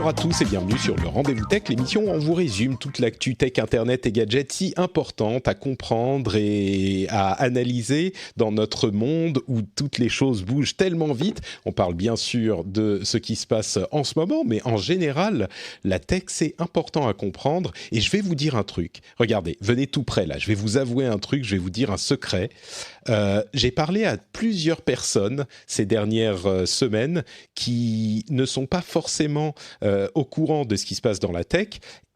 Bonjour à tous et bienvenue sur le Rendez-vous Tech, l'émission où on vous résume toute l'actu tech, internet et gadgets si importante à comprendre et à analyser dans notre monde où toutes les choses bougent tellement vite. On parle bien sûr de ce qui se passe en ce moment, mais en général, la tech, c'est important à comprendre. Et je vais vous dire un truc. Regardez, venez tout près là, je vais vous avouer un truc, je vais vous dire un secret. J'ai parlé à plusieurs personnes ces dernières semaines qui ne sont pas forcément au courant de ce qui se passe dans la tech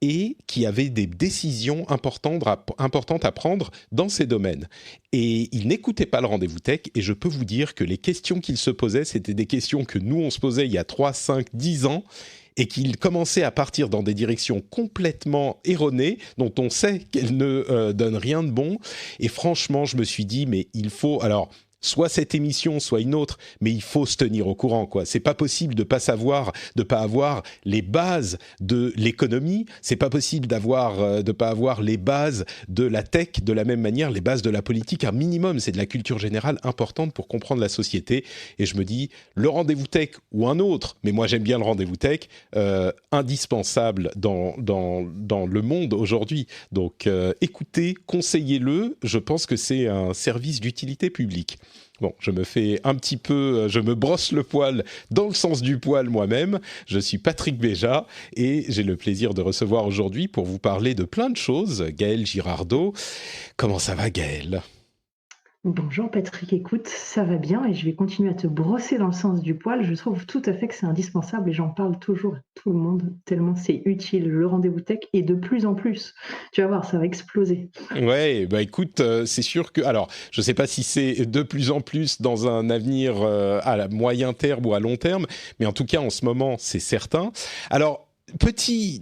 et qui avaient des décisions importantes à prendre dans ces domaines. Et ils n'écoutaient pas le Rendez-vous Tech et je peux vous dire que les questions qu'ils se posaient, c'était des questions que nous, on se posait il y a 3, 5, 10 ans et qu'ils commençaient à partir dans des directions complètement erronées, dont on sait qu'elles ne donnent rien de bon. Et franchement, je me suis dit, mais il faut... Alors, soit cette émission, soit une autre, mais il faut se tenir au courant, quoi. C'est pas possible de pas savoir, de pas avoir les bases de l'économie. C'est pas possible de pas avoir les bases de la tech de la même manière, les bases de la politique. Un minimum, c'est de la culture générale importante pour comprendre la société. Et je me dis, le Rendez-vous Tech ou un autre, mais moi j'aime bien le Rendez-vous Tech, indispensable dans le monde aujourd'hui. Donc, écoutez, conseillez-le. Je pense que c'est un service d'utilité publique. Bon, je me brosse le poil dans le sens du poil moi-même. Je suis Patrick Béja et j'ai le plaisir de recevoir aujourd'hui pour vous parler de plein de choses Gaël Girardot. Comment ça va, Gaël ? Bonjour Patrick, écoute, ça va bien et je vais continuer à te brosser dans le sens du poil. Je trouve tout à fait que c'est indispensable et j'en parle toujours à tout le monde tellement c'est utile. Le Rendez-vous Tech et de plus en plus. Tu vas voir, ça va exploser. Ouais, bah écoute, c'est sûr que... Alors, je ne sais pas si c'est de plus en plus dans un avenir à moyen terme ou à long terme, mais en tout cas, en ce moment, c'est certain. Alors, petit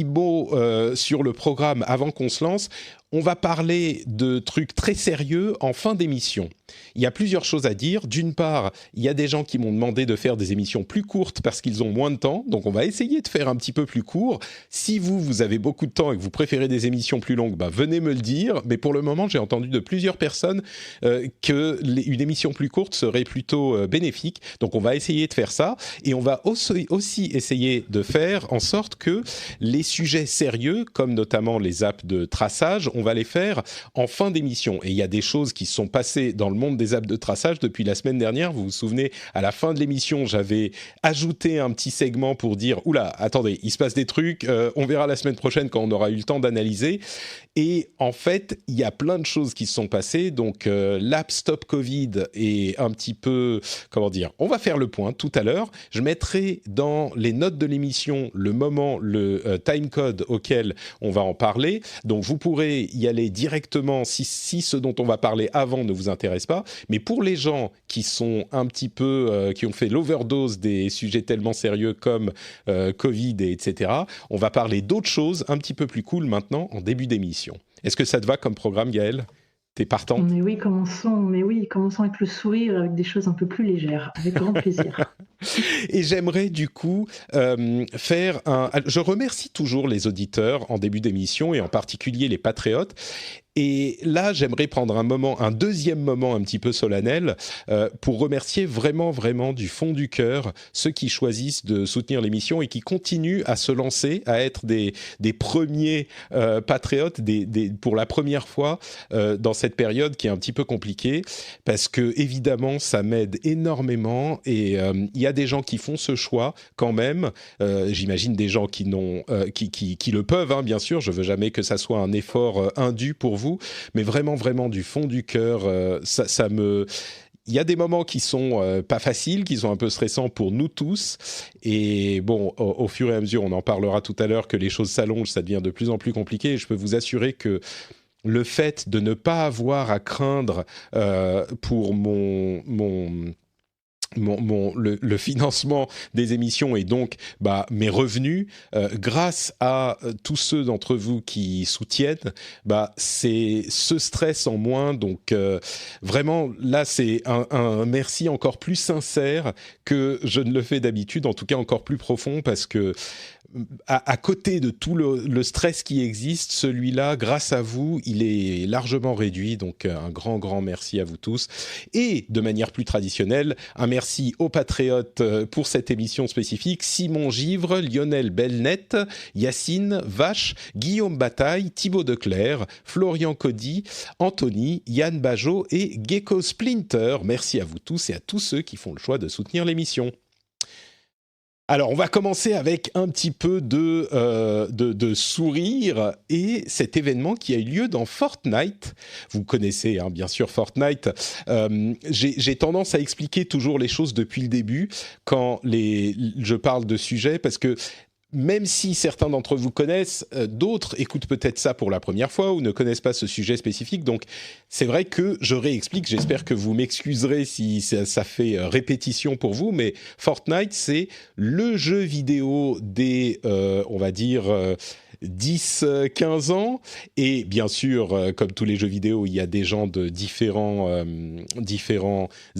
mot sur le programme avant qu'on se lance. On va parler de trucs très sérieux en fin d'émission. Il y a plusieurs choses à dire. D'une part, il y a des gens qui m'ont demandé de faire des émissions plus courtes parce qu'ils ont moins de temps. Donc, on va essayer de faire un petit peu plus court. Si vous avez beaucoup de temps et que vous préférez des émissions plus longues, bah, venez me le dire. Mais pour le moment, j'ai entendu de plusieurs personnes qu'une émission plus courte serait plutôt bénéfique. Donc, on va essayer de faire ça. Et on va aussi essayer de faire en sorte que les sujets sérieux, comme notamment les apps de traçage, on va les faire en fin d'émission. Et il y a des choses qui se sont passées dans le monde des apps de traçage depuis la semaine dernière. Vous vous souvenez, à la fin de l'émission, j'avais ajouté un petit segment pour dire « Oula, attendez, il se passe des trucs, on verra la semaine prochaine quand on aura eu le temps d'analyser ». Et en fait, il y a plein de choses qui se sont passées. Donc, l'app Stop Covid est un petit peu... Comment dire ? On va faire le point tout à l'heure. Je mettrai dans les notes de l'émission le moment, le timecode auquel on va en parler. Donc, vous pourrez y aller directement si ce dont on va parler avant ne vous intéresse pas. Mais pour les gens qui sont un petit peu... qui ont fait l'overdose des sujets tellement sérieux comme Covid, et etc., on va parler d'autres choses un petit peu plus cool maintenant en début d'émission. Est-ce que ça te va comme programme, Gaël ? T'es partante ? Mais oui, commençons avec le sourire, avec des choses un peu plus légères, avec grand plaisir. Et j'aimerais du coup faire un... Je remercie toujours les auditeurs en début d'émission et en particulier les patriotes. Et là, j'aimerais prendre un deuxième moment un petit peu solennel pour remercier vraiment, vraiment du fond du cœur ceux qui choisissent de soutenir l'émission et qui continuent à se lancer, à être des premiers patriotes pour la première fois dans cette période qui est un petit peu compliquée parce que évidemment, ça m'aide énormément et il y a des gens qui font ce choix quand même. J'imagine des gens qui le peuvent, hein, bien sûr. Je veux jamais que ça soit un effort indu pour vous, mais vraiment, vraiment du fond du cœur, il y a des moments qui sont pas faciles, qui sont un peu stressants pour nous tous. Et bon, au fur et à mesure, on en parlera tout à l'heure, que les choses s'allongent, ça devient de plus en plus compliqué. Et je peux vous assurer que le fait de ne pas avoir à craindre pour le financement des émissions et donc mes revenus, grâce à tous ceux d'entre vous qui soutiennent, c'est ce stress en moins. Donc vraiment, là, c'est un merci encore plus sincère que je ne le fais d'habitude, en tout cas encore plus profond, parce que à côté de tout le stress qui existe, celui-là, grâce à vous, il est largement réduit. Donc, un grand, grand merci à vous tous. Et de manière plus traditionnelle, un merci aux patriotes pour cette émission spécifique. Simon Givre, Lionel Belnet, Yacine Vache, Guillaume Bataille, Thibaut Declerc, Florian Cody, Anthony, Yann Bajot et Gecko Splinter. Merci à vous tous et à tous ceux qui font le choix de soutenir l'émission. Alors, on va commencer avec un petit peu de sourire et cet événement qui a eu lieu dans Fortnite. Vous connaissez bien sûr Fortnite. J'ai tendance à expliquer toujours les choses depuis le début quand je parle de sujets parce que même si certains d'entre vous connaissent, d'autres écoutent peut-être ça pour la première fois ou ne connaissent pas ce sujet spécifique. Donc, c'est vrai que je réexplique. J'espère que vous m'excuserez si ça fait répétition pour vous. Mais Fortnite, c'est le jeu vidéo des, on va dire, 10-15 ans. Et bien sûr, comme tous les jeux vidéo, il y a des gens de différents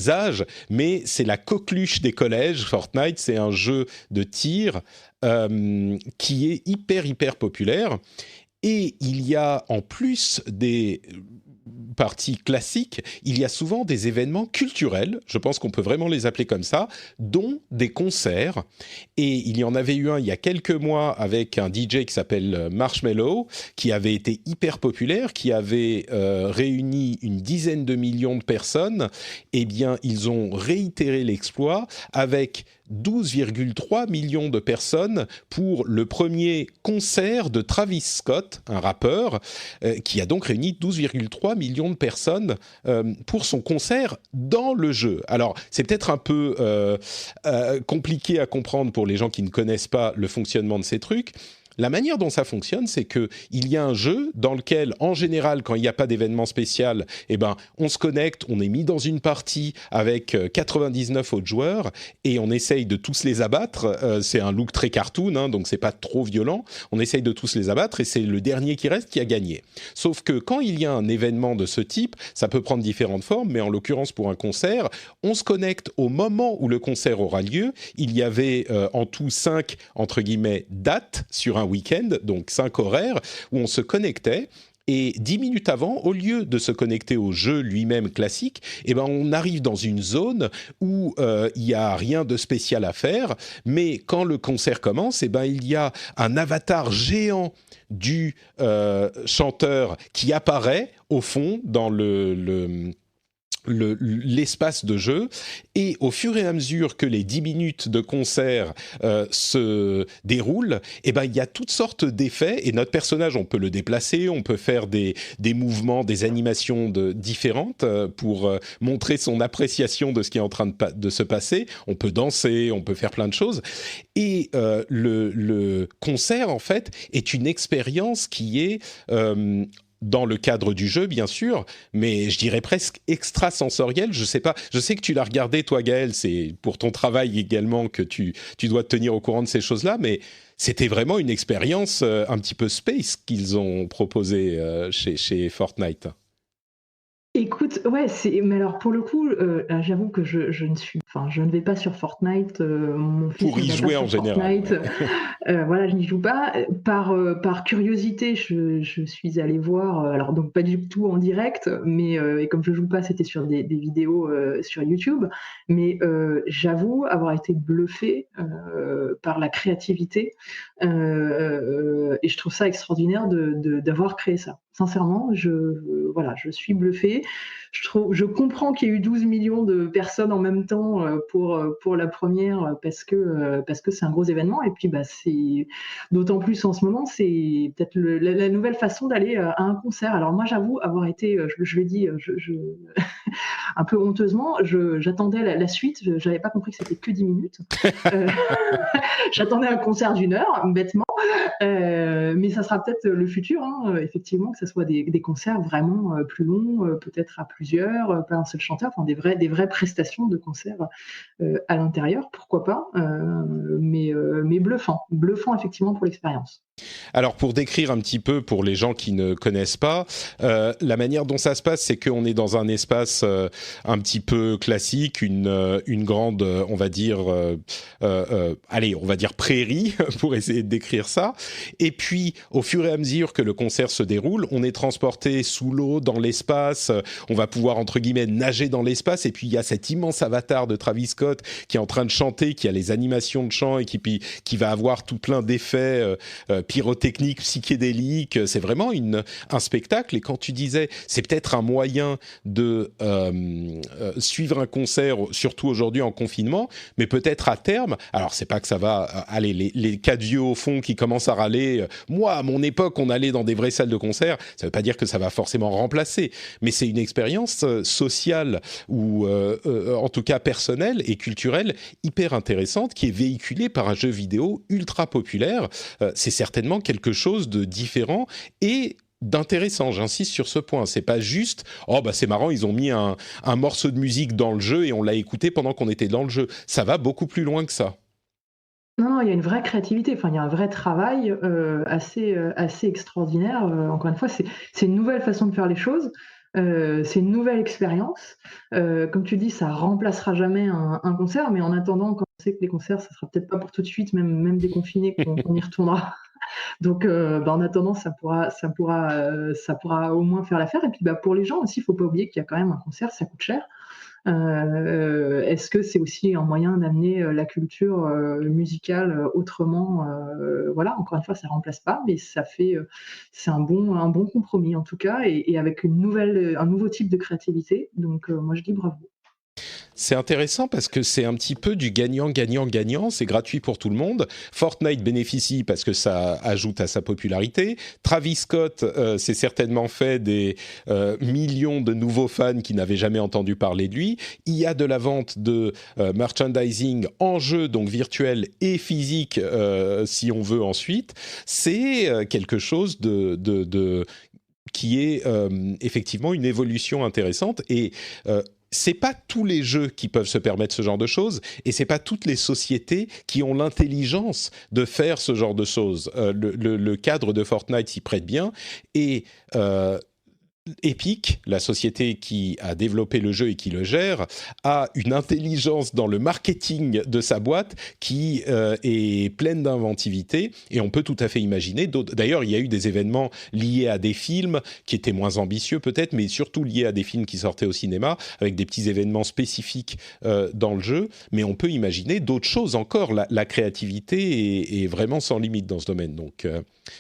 âges. Mais c'est la coqueluche des collèges. Fortnite, c'est un jeu de tir qui est hyper populaire. Et il y a, en plus des parties classiques, il y a souvent des événements culturels, je pense qu'on peut vraiment les appeler comme ça, dont des concerts. Et il y en avait eu un il y a quelques mois avec un DJ qui s'appelle Marshmello, qui avait été hyper populaire, qui avait réuni une dizaine de millions de personnes. Eh bien, ils ont réitéré l'exploit avec 12,3 millions de personnes pour le premier concert de Travis Scott, un rappeur, qui a donc réuni 12,3 millions de personnes pour son concert dans le jeu. Alors, c'est peut-être un peu compliqué à comprendre pour les gens qui ne connaissent pas le fonctionnement de ces trucs. La manière dont ça fonctionne, c'est qu'il y a un jeu dans lequel, en général, quand il n'y a pas d'événement spécial, eh ben, on se connecte, on est mis dans une partie avec 99 autres joueurs et on essaye de tous les abattre. C'est un look très cartoon, donc c'est pas trop violent. On essaye de tous les abattre et c'est le dernier qui reste qui a gagné. Sauf que quand il y a un événement de ce type, ça peut prendre différentes formes, mais en l'occurrence pour un concert, on se connecte au moment où le concert aura lieu. Il y avait en tout 5, entre guillemets, dates sur un week-end, donc 5 horaires, où on se connectait. Et 10 minutes avant, au lieu de se connecter au jeu lui-même classique, eh ben on arrive dans une zone où il n'y a rien de spécial à faire, mais quand le concert commence, eh ben il y a un avatar géant du chanteur qui apparaît au fond dans l'espace de jeu, et au fur et à mesure que les 10 minutes de concert se déroulent, eh ben, il y a toutes sortes d'effets, et notre personnage, on peut le déplacer, on peut faire des mouvements, des animations différentes pour montrer son appréciation de ce qui est en train de se passer. On peut danser, on peut faire plein de choses, et le concert, en fait, est une expérience qui est dans le cadre du jeu, bien sûr, mais je dirais presque extrasensoriel. Je sais pas. Je sais que tu l'as regardé, toi, Gaël. C'est pour ton travail également que tu dois te tenir au courant de ces choses-là, mais c'était vraiment une expérience un petit peu space qu'ils ont proposé chez Fortnite. Écoute, ouais, mais alors pour le coup, j'avoue que je ne vais pas sur Fortnite. Mon fils pour y ne va jouer pas en sur général. Fortnite. Voilà, je n'y joue pas. Par curiosité, je suis allée voir. Alors donc pas du tout en direct, mais et comme je joue pas, c'était sur des vidéos sur YouTube. Mais j'avoue avoir été bluffée par la créativité et je trouve ça extraordinaire d'avoir créé ça. Sincèrement, voilà, je suis bluffée. Je comprends qu'il y ait eu 12 millions de personnes en même temps pour la première parce que c'est un gros événement. Et puis, c'est d'autant plus en ce moment, c'est peut-être la nouvelle façon d'aller à un concert. Alors moi, j'avoue avoir été, je le dis, un peu honteusement, j'attendais la suite. J'avais pas compris que c'était que 10 minutes. J'attendais un concert d'1 heure, bêtement. Mais ça sera peut-être le futur, hein, effectivement, que ce soit des concerts vraiment plus longs, peut-être à plusieurs, pas un seul chanteur, enfin des vraies prestations de concerts à l'intérieur, pourquoi pas, mais bluffant effectivement pour l'expérience. Alors pour décrire un petit peu pour les gens qui ne connaissent pas, la manière dont ça se passe, c'est qu'on est dans un espace un petit peu classique, une grande, on va dire, allez, on va dire prairie pour essayer de décrire ça. Et puis au fur et à mesure que le concert se déroule, on est transporté sous l'eau, dans l'espace. On va pouvoir entre guillemets nager dans l'espace. Et puis il y a cet immense avatar de Travis Scott qui est en train de chanter, qui a les animations de chant et qui va avoir tout plein d'effets pyrotechnique, psychédélique, c'est vraiment un spectacle. Et quand tu disais, c'est peut-être un moyen de suivre un concert, surtout aujourd'hui en confinement, mais peut-être à terme, alors c'est pas que ça va, aller les quatre vieux au fond qui commencent à râler, moi, à mon époque, on allait dans des vraies salles de concert, ça veut pas dire que ça va forcément remplacer, mais c'est une expérience sociale ou en tout cas personnelle et culturelle hyper intéressante qui est véhiculée par un jeu vidéo ultra populaire. C'est certainement quelque chose de différent et d'intéressant, j'insiste sur ce point. C'est pas juste oh bah c'est marrant, ils ont mis un morceau de musique dans le jeu et on l'a écouté pendant qu'on était dans le jeu. Ça va beaucoup plus loin que ça. Non, il y a une vraie créativité, enfin, il y a un vrai travail assez extraordinaire. Encore une fois, c'est une nouvelle façon de faire les choses, c'est une nouvelle expérience. Comme tu dis, ça remplacera jamais un concert, mais en attendant, quand on sait que les concerts, ça sera peut-être pas pour tout de suite, même déconfiné, qu'on y retournera. Donc, bah, en attendant, ça pourra au moins faire l'affaire. Et puis, bah, pour les gens aussi, il faut pas oublier qu'il y a quand même un concert, ça coûte cher. Est-ce que c'est aussi un moyen d'amener la culture musicale autrement? Voilà, encore une fois, ça remplace pas, mais c'est un bon compromis en tout cas, et avec un nouveau type de créativité. Donc, moi, je dis bravo. C'est intéressant parce que c'est un petit peu du gagnant-gagnant-gagnant, c'est gratuit pour tout le monde. Fortnite bénéficie parce que ça ajoute à sa popularité. Travis Scott s'est certainement fait des millions de nouveaux fans qui n'avaient jamais entendu parler de lui. Il y a de la vente de merchandising en jeu, donc virtuel et physique, si on veut ensuite. C'est quelque chose qui est effectivement une évolution intéressante et c'est pas tous les jeux qui peuvent se permettre ce genre de choses et c'est pas toutes les sociétés qui ont l'intelligence de faire ce genre de choses. Le cadre de Fortnite s'y prête bien et Epic, la société qui a développé le jeu et qui le gère, a une intelligence dans le marketing de sa boîte qui est pleine d'inventivité et on peut tout à fait imaginer d'autres. D'ailleurs, il y a eu des événements liés à des films qui étaient moins ambitieux peut-être, mais surtout liés à des films qui sortaient au cinéma avec des petits événements spécifiques dans le jeu. Mais on peut imaginer d'autres choses encore. La créativité est vraiment sans limite dans ce domaine. Donc,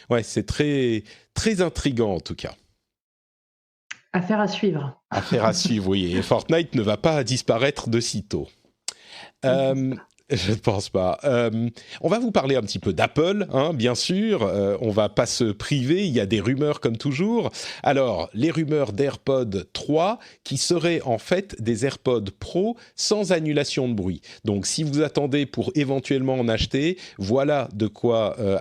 ouais, c'est très, très intriguant en tout cas. Affaire à suivre. Affaire à suivre, oui. Et Fortnite ne va pas disparaître de sitôt. Je ne pense pas. On va vous parler un petit peu d'Apple, hein, bien sûr. On va pas se priver, il y a des rumeurs comme toujours. Alors, les rumeurs d'AirPods 3 qui seraient en fait des AirPods Pro sans annulation de bruit. Donc, si vous attendez pour éventuellement en acheter, voilà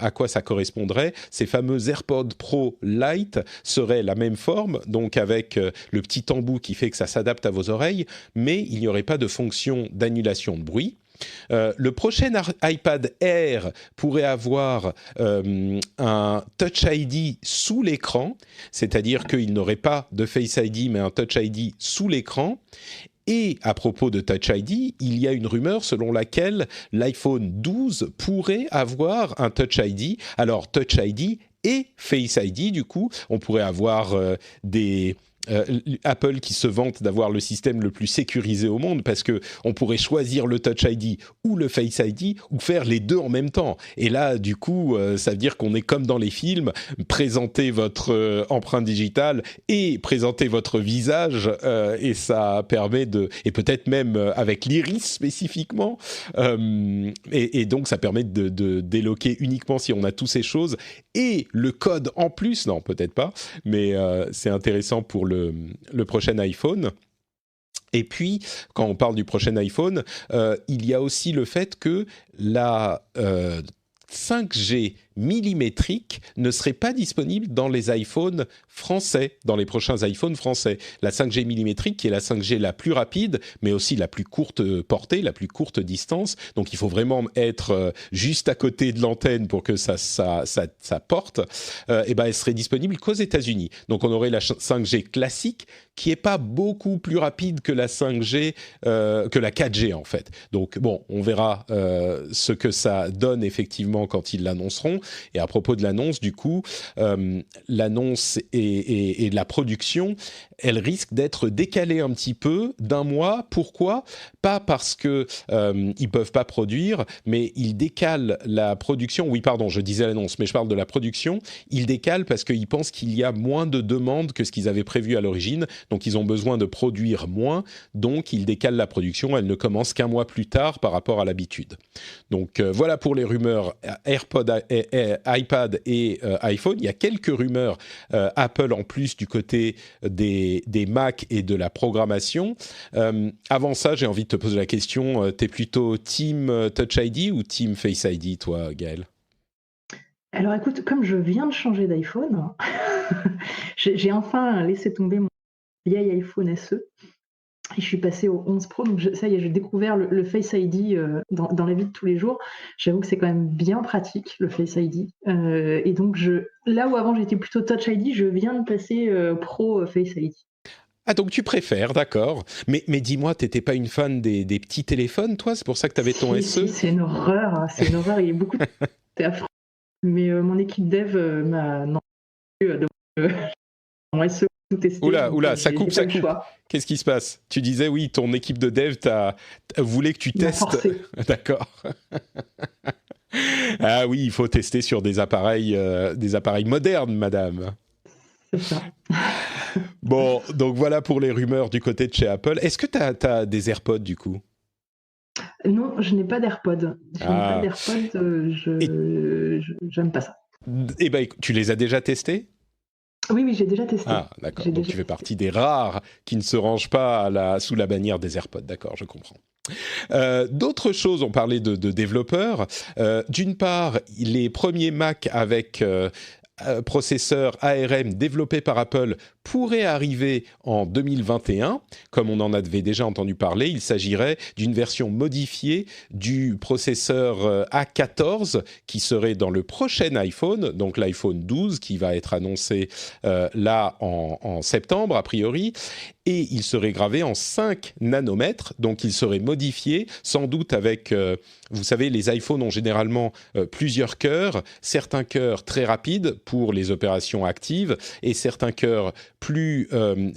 à quoi ça correspondrait. Ces fameux AirPods Pro Lite seraient la même forme, donc avec le petit embout qui fait que ça s'adapte à vos oreilles, mais il n'y aurait pas de fonction d'annulation de bruit. Le prochain iPad Air pourrait avoir un Touch ID sous l'écran, c'est-à-dire qu'il n'aurait pas de Face ID mais un Touch ID sous l'écran. Et à propos de Touch ID, il y a une rumeur selon laquelle l'iPhone 12 pourrait avoir un Touch ID. Alors Touch ID et Face ID, du coup, on pourrait avoir Apple qui se vante d'avoir le système le plus sécurisé au monde parce que on pourrait choisir le Touch ID ou le Face ID ou faire les deux en même temps. Et là, du coup, ça veut dire qu'on est comme dans les films, présenter votre empreinte digitale et présenter votre visage et ça permet et peut-être même avec l'iris spécifiquement et donc ça permet de déloquer uniquement si on a toutes ces choses et le code en plus, non peut-être pas, mais c'est intéressant pour le prochain iPhone. Et puis, quand on parle du prochain iPhone, il y a aussi le fait que la 5G millimétrique ne serait pas disponible dans les iPhones français, dans les prochains iPhones français. La 5G millimétrique qui est la 5G la plus rapide, mais aussi la plus courte portée, la plus courte distance. Donc il faut vraiment être juste à côté de l'antenne pour que ça porte. Et ben elle serait disponible qu'aux États-Unis. Donc on aurait la 5G classique qui est pas beaucoup plus rapide que la 5G, que la 4G en fait. Donc bon, on verra ce que ça donne effectivement quand ils l'annonceront. Et à propos de l'annonce, du coup, l'annonce et la production, elle risque d'être décalée un petit peu d'un mois. Pourquoi ? Pas parce que ils peuvent pas produire, mais ils décalent la production. Oui, pardon, je disais l'annonce, mais je parle de la production. Ils décalent parce qu'ils pensent qu'il y a moins de demandes que ce qu'ils avaient prévu à l'origine. Donc, ils ont besoin de produire moins. Donc, ils décalent la production. Elle ne commence qu'un mois plus tard par rapport à l'habitude. Donc, voilà pour les rumeurs AirPod, iPad et iPhone. Il y a quelques rumeurs Apple en plus du côté des Mac et de la programmation. Avant ça, j'ai envie de te poser la question. T'es plutôt Team Touch ID ou Team Face ID, toi, Gaël ? Alors écoute, comme je viens de changer d'iPhone, j'ai enfin laissé tomber mon vieil iPhone SE et je suis passée au 11 Pro. Donc ça y est, j'ai découvert le Face ID dans la vie de tous les jours. J'avoue que c'est quand même bien pratique, le Face ID. Et donc là où avant j'étais plutôt Touch ID, je viens de passer Pro Face ID. Ah, donc tu préfères, d'accord. Mais dis-moi, t'étais pas une fan des petits téléphones, toi ? C'est pour ça que t'avais ton SE ? Si, c'est une horreur, hein, c'est une horreur. Il y a beaucoup de... C'est affreux. Mais mon équipe dev m'a demandé mon SE tout tester. Oula, ça coupe. Qu'est-ce qui se passe ? Tu disais, oui, ton équipe de dev voulait que tu testes. D'accord. Ah oui, il faut tester sur des appareils modernes, madame. C'est ça. Bon, donc voilà pour les rumeurs du côté de chez Apple. Est-ce que t'as des AirPods, du coup ? Non, je n'ai pas d'AirPods. J'aime pas ça. Eh ben, tu les as déjà testés ? Oui, j'ai déjà testé. Ah, d'accord. Donc tu fais partie des rares qui ne se rangent pas sous la bannière des AirPods. D'accord, je comprends. D'autres choses, on parlait de développeurs. D'une part, les premiers Mac avec processeur ARM développé par Apple pourrait arriver en 2021, comme on en avait déjà entendu parler. Il s'agirait d'une version modifiée du processeur A14 qui serait dans le prochain iPhone, donc l'iPhone 12 qui va être annoncé là en septembre a priori. Et il serait gravé en 5 nanomètres, donc il serait modifié, sans doute avec, vous savez, les iPhones ont généralement plusieurs cœurs, certains cœurs très rapides pour les opérations actives et certains cœurs plus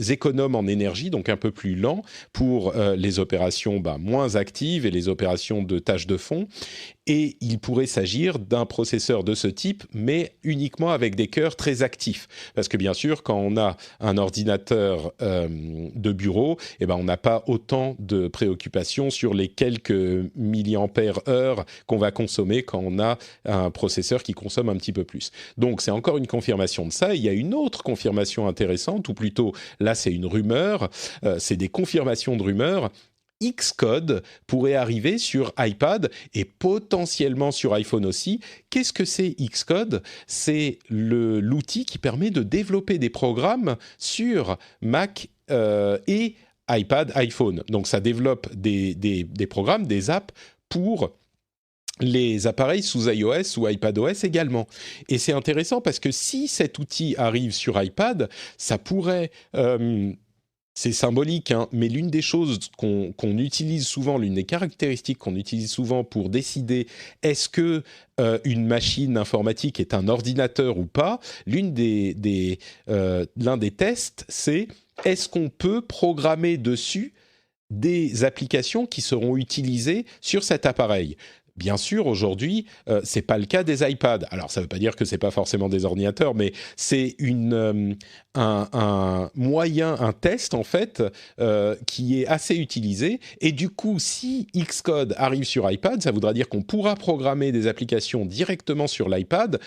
économes en énergie, donc un peu plus lents pour les opérations moins actives et les opérations de tâches de fond. Et il pourrait s'agir d'un processeur de ce type, mais uniquement avec des cœurs très actifs. Parce que bien sûr, quand on a un ordinateur de bureau, on n'a pas autant de préoccupations sur les quelques milliampères-heure qu'on va consommer quand on a un processeur qui consomme un petit peu plus. Donc c'est encore une confirmation de ça. Il y a une autre confirmation intéressante, ou plutôt, là c'est une rumeur, c'est des confirmations de rumeurs. Xcode pourrait arriver sur iPad et potentiellement sur iPhone aussi. Qu'est-ce que c'est Xcode ? C'est l'outil qui permet de développer des programmes sur Mac et iPad, iPhone. Donc ça développe des programmes, des apps pour les appareils sous iOS ou iPadOS également. Et c'est intéressant parce que si cet outil arrive sur iPad, ça pourrait... c'est symbolique, hein, mais l'une des choses qu'on utilise souvent, l'une des caractéristiques qu'on utilise souvent pour décider est-ce que une machine informatique est un ordinateur ou pas, l'un des tests, c'est est-ce qu'on peut programmer dessus des applications qui seront utilisées sur cet appareil. Bien sûr, aujourd'hui, c'est pas le cas des iPads. Alors, ça veut pas dire que c'est pas forcément des ordinateurs, mais c'est un moyen, un test en fait, qui est assez utilisé. Et du coup, si Xcode arrive sur iPad, ça voudra dire qu'on pourra programmer des applications directement sur l'iPad,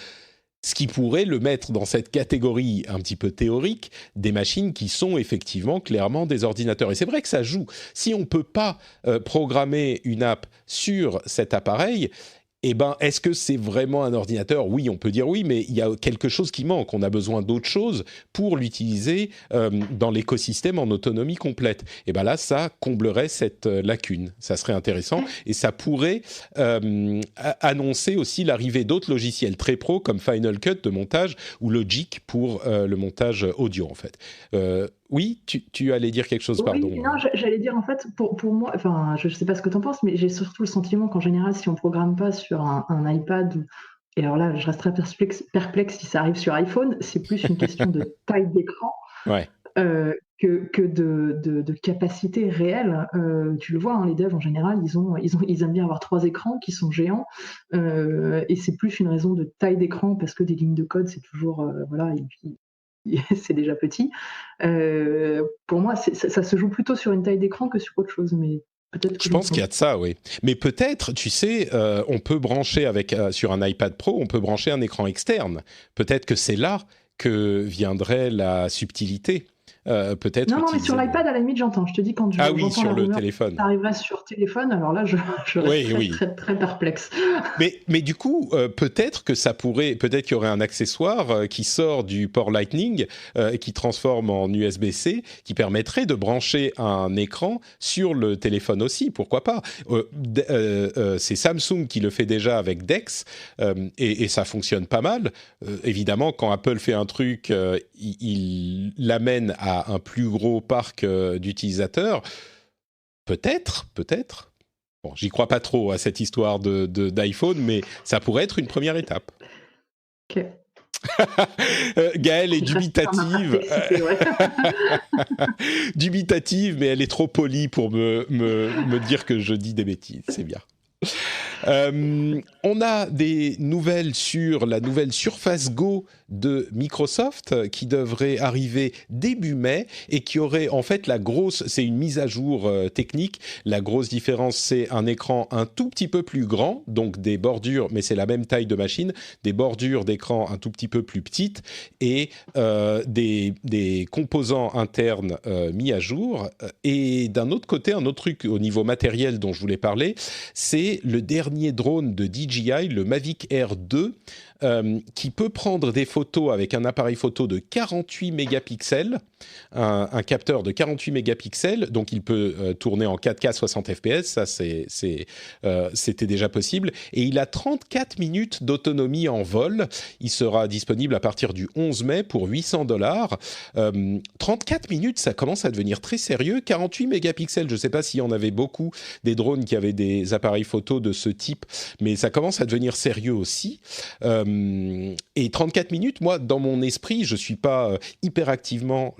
ce qui pourrait le mettre dans cette catégorie un petit peu théorique des machines qui sont effectivement clairement des ordinateurs. Et c'est vrai que ça joue. Si on ne peut pas programmer une app sur cet appareil, Eh ben, est-ce que c'est vraiment un ordinateur? Oui, on peut dire oui, mais il y a quelque chose qui manque. On a besoin d'autre chose pour l'utiliser dans l'écosystème en autonomie complète. Et ben là, ça comblerait cette lacune. Ça serait intéressant et ça pourrait annoncer aussi l'arrivée d'autres logiciels très pro comme Final Cut de montage ou Logic pour le montage audio en fait. Oui, tu allais dire quelque chose, pardon. Oui, non, j'allais dire en fait, pour moi, enfin, je sais pas ce que tu en penses, mais j'ai surtout le sentiment qu'en général, si on programme pas sur un iPad, et alors là, je resterai perplexe si ça arrive sur iPhone, c'est plus une question de taille d'écran Ouais. que de capacité réelle. Tu le vois, hein, les devs en général, ils aiment bien avoir 3 écrans qui sont géants, et c'est plus une raison de taille d'écran parce que des lignes de code, c'est toujours voilà, et puis c'est déjà petit. Pour moi, ça se joue plutôt sur une taille d'écran que sur autre chose, mais peut-être que Je je me pense qu'il y a trompe. de ça, oui. Mais peut-être, tu sais, on peut brancher sur un iPad Pro, on peut brancher un écran externe. Peut-être que c'est là que viendrait la subtilité. Peut-être Non, non, mais sur utiliser le... l'iPad, à la limite, j'entends. Je te dis, quand Ah oui, j'entends la sur le rumeur que téléphone. ça arriverait sur téléphone, alors là, je reste Oui, très, oui. très, très perplexe. Mais du coup, peut-être qu'il y aurait un accessoire qui sort du port Lightning et qui transforme en USB-C, qui permettrait de brancher un écran sur le téléphone aussi. Pourquoi pas? C'est Samsung qui le fait déjà avec Dex et ça fonctionne pas mal. Évidemment, quand Apple fait un truc, il l'amène à un plus gros parc d'utilisateurs. Peut-être. Bon, j'y crois pas trop à cette histoire d'iPhone, mais ça pourrait être une première étape. Ok. Gaëlle est Je reste dans ma dubitative. perplexité, ouais. Dubitative, mais elle est trop polie pour me dire que je dis des bêtises. C'est bien. On a des nouvelles sur la nouvelle Surface Go de Microsoft qui devrait arriver début mai et qui aurait en fait c'est une mise à jour technique. La grosse différence, c'est un écran un tout petit peu plus grand, donc des bordures, mais c'est la même taille de machine, des bordures d'écran un tout petit peu plus petites et des composants internes mis à jour. Et d'un autre côté, un autre truc au niveau matériel dont je voulais parler, c'est le dernier drone de DJI, le Mavic Air 2, qui peut prendre des photos avec un appareil photo de 48 mégapixels, un capteur de 48 mégapixels, donc il peut tourner en 4K 60 fps, ça c'était déjà possible, et il a 34 minutes d'autonomie en vol. Il sera disponible à partir du 11 mai pour $800. 34 minutes, ça commence à devenir très sérieux. 48 mégapixels, je ne sais pas s'il y en avait beaucoup des drones qui avaient des appareils photo de ce type, mais ça commence à devenir sérieux aussi. Et 34 minutes, moi, dans mon esprit, je ne suis pas hyper activement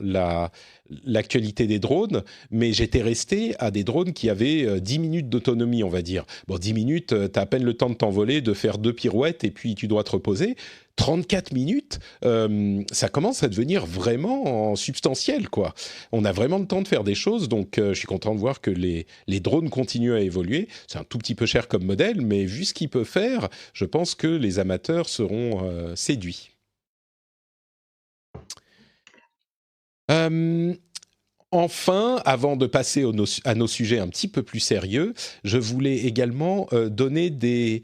l'actualité des drones, mais j'étais resté à des drones qui avaient 10 minutes d'autonomie, on va dire. Bon, 10 minutes, tu as à peine le temps de t'envoler, de faire 2 pirouettes, et puis tu dois te reposer. 34 minutes, ça commence à devenir vraiment substantiel, quoi. On a vraiment le temps de faire des choses, donc je suis content de voir que les drones continuent à évoluer. C'est un tout petit peu cher comme modèle, mais vu ce qu'il peut faire, je pense que les amateurs seront séduits. Enfin, avant de passer à nos sujets un petit peu plus sérieux, je voulais également donner des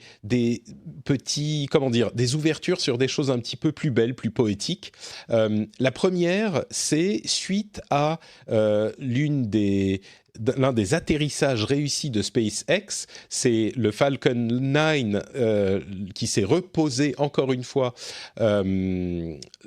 petits, comment dire, des ouvertures sur des choses un petit peu plus belles, plus poétiques. La première, c'est suite à l'un des atterrissages réussis de SpaceX, c'est le Falcon 9 qui s'est reposé encore une fois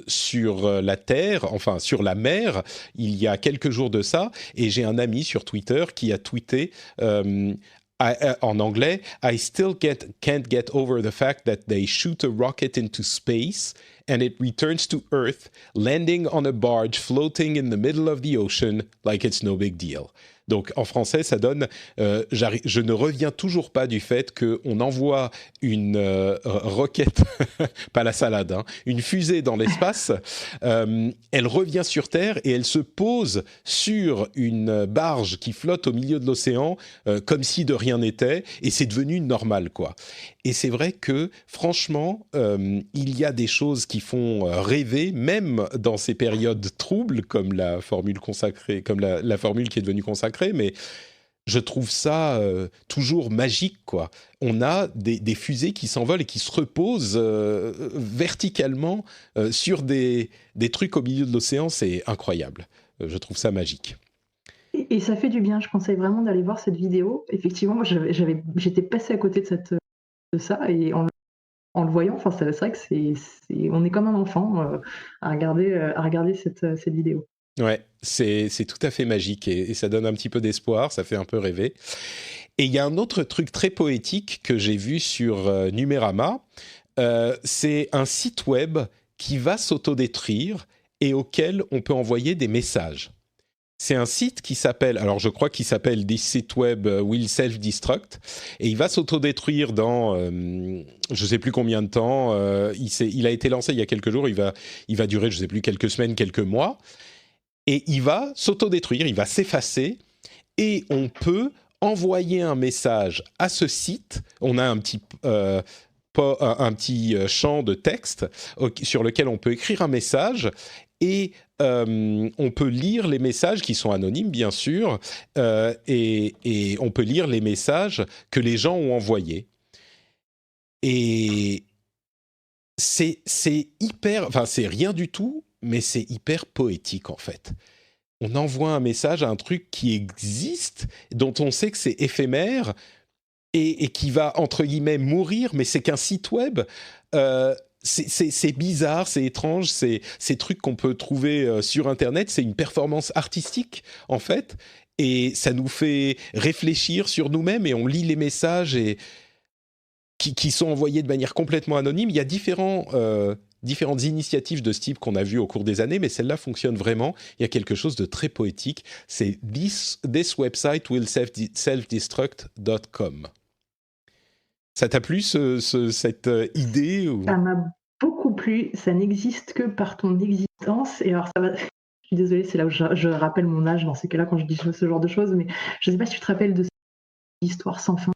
sur la Terre, enfin sur la mer, il y a quelques jours de ça, et j'ai un ami sur Twitter qui a tweeté en anglais, I still can't get over the fact that they shoot a rocket into space and it returns to Earth, landing on a barge floating in the middle of the ocean like it's no big deal. Donc en français, ça donne je ne reviens toujours pas du fait qu'on envoie une roquette, pas la salade, hein, une fusée dans l'espace, elle revient sur Terre et elle se pose sur une barge qui flotte au milieu de l'océan comme si de rien n'était, et c'est devenu normal, quoi. Et c'est vrai que, franchement, il y a des choses qui font rêver, même dans ces périodes troubles, comme la formule consacrée, comme la formule qui est devenue consacrée, mais je trouve ça toujours magique, quoi. On a des fusées qui s'envolent et qui se reposent verticalement sur des trucs au milieu de l'océan. C'est incroyable. Je trouve ça magique. Et ça fait du bien. Je conseille vraiment d'aller voir cette vidéo. Effectivement, moi, j'étais passée à côté de ça et en le voyant, enfin, c'est vrai que on est comme un enfant à regarder cette vidéo. Ouais, c'est tout à fait magique et ça donne un petit peu d'espoir, ça fait un peu rêver. Et il y a un autre truc très poétique que j'ai vu sur Numérama, c'est un site web qui va s'autodétruire et auquel on peut envoyer des messages. C'est un site qui s'appelle, alors je crois qu'il s'appelle This site web will self-destruct, et il va s'autodétruire dans je ne sais plus combien de temps. Il a été lancé il y a quelques jours, il va durer je ne sais plus quelques semaines, quelques mois, et il va s'autodétruire, il va s'effacer, et on peut envoyer un message à ce site. On a un petit champ de texte sur lequel on peut écrire un message et on peut lire les messages qui sont anonymes, bien sûr, et on peut lire les messages que les gens ont envoyés. Et c'est hyper... Enfin, c'est rien du tout, mais c'est hyper poétique, en fait. On envoie un message à un truc qui existe, dont on sait que c'est éphémère, et qui va, entre guillemets, mourir, mais c'est qu'un site web. C'est bizarre, c'est étrange, c'est ces trucs qu'on peut trouver sur Internet, c'est une performance artistique, en fait, et ça nous fait réfléchir sur nous-mêmes, et on lit les messages qui sont envoyés de manière complètement anonyme. Il y a différentes initiatives de ce type qu'on a vues au cours des années, mais celle-là fonctionne vraiment. Il y a quelque chose de très poétique. C'est this website will self-destruct.com. Ça t'a plu cette idée ou... Ça m'a beaucoup plu. Ça n'existe que par ton existence. Et alors, je suis désolée, c'est là où je rappelle mon âge dans ces cas-là quand je dis ce genre de choses, mais je ne sais pas si tu te rappelles de l'histoire sans fin.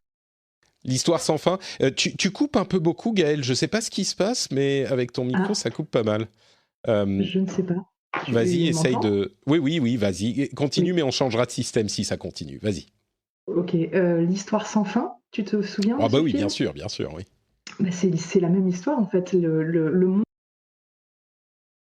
L'histoire sans fin. Tu coupes un peu beaucoup, Gaël. Je ne sais pas ce qui se passe, mais avec ton micro, ça coupe pas mal. Je ne sais pas. Vas-y, essaye de... Oui, vas-y. Continue, oui. Mais on changera de système si ça continue. Vas-y. Ok. L'histoire sans fin, tu te souviens? Ah bah oui, bien sûr, oui. Bah c'est la même histoire, en fait. Le monde,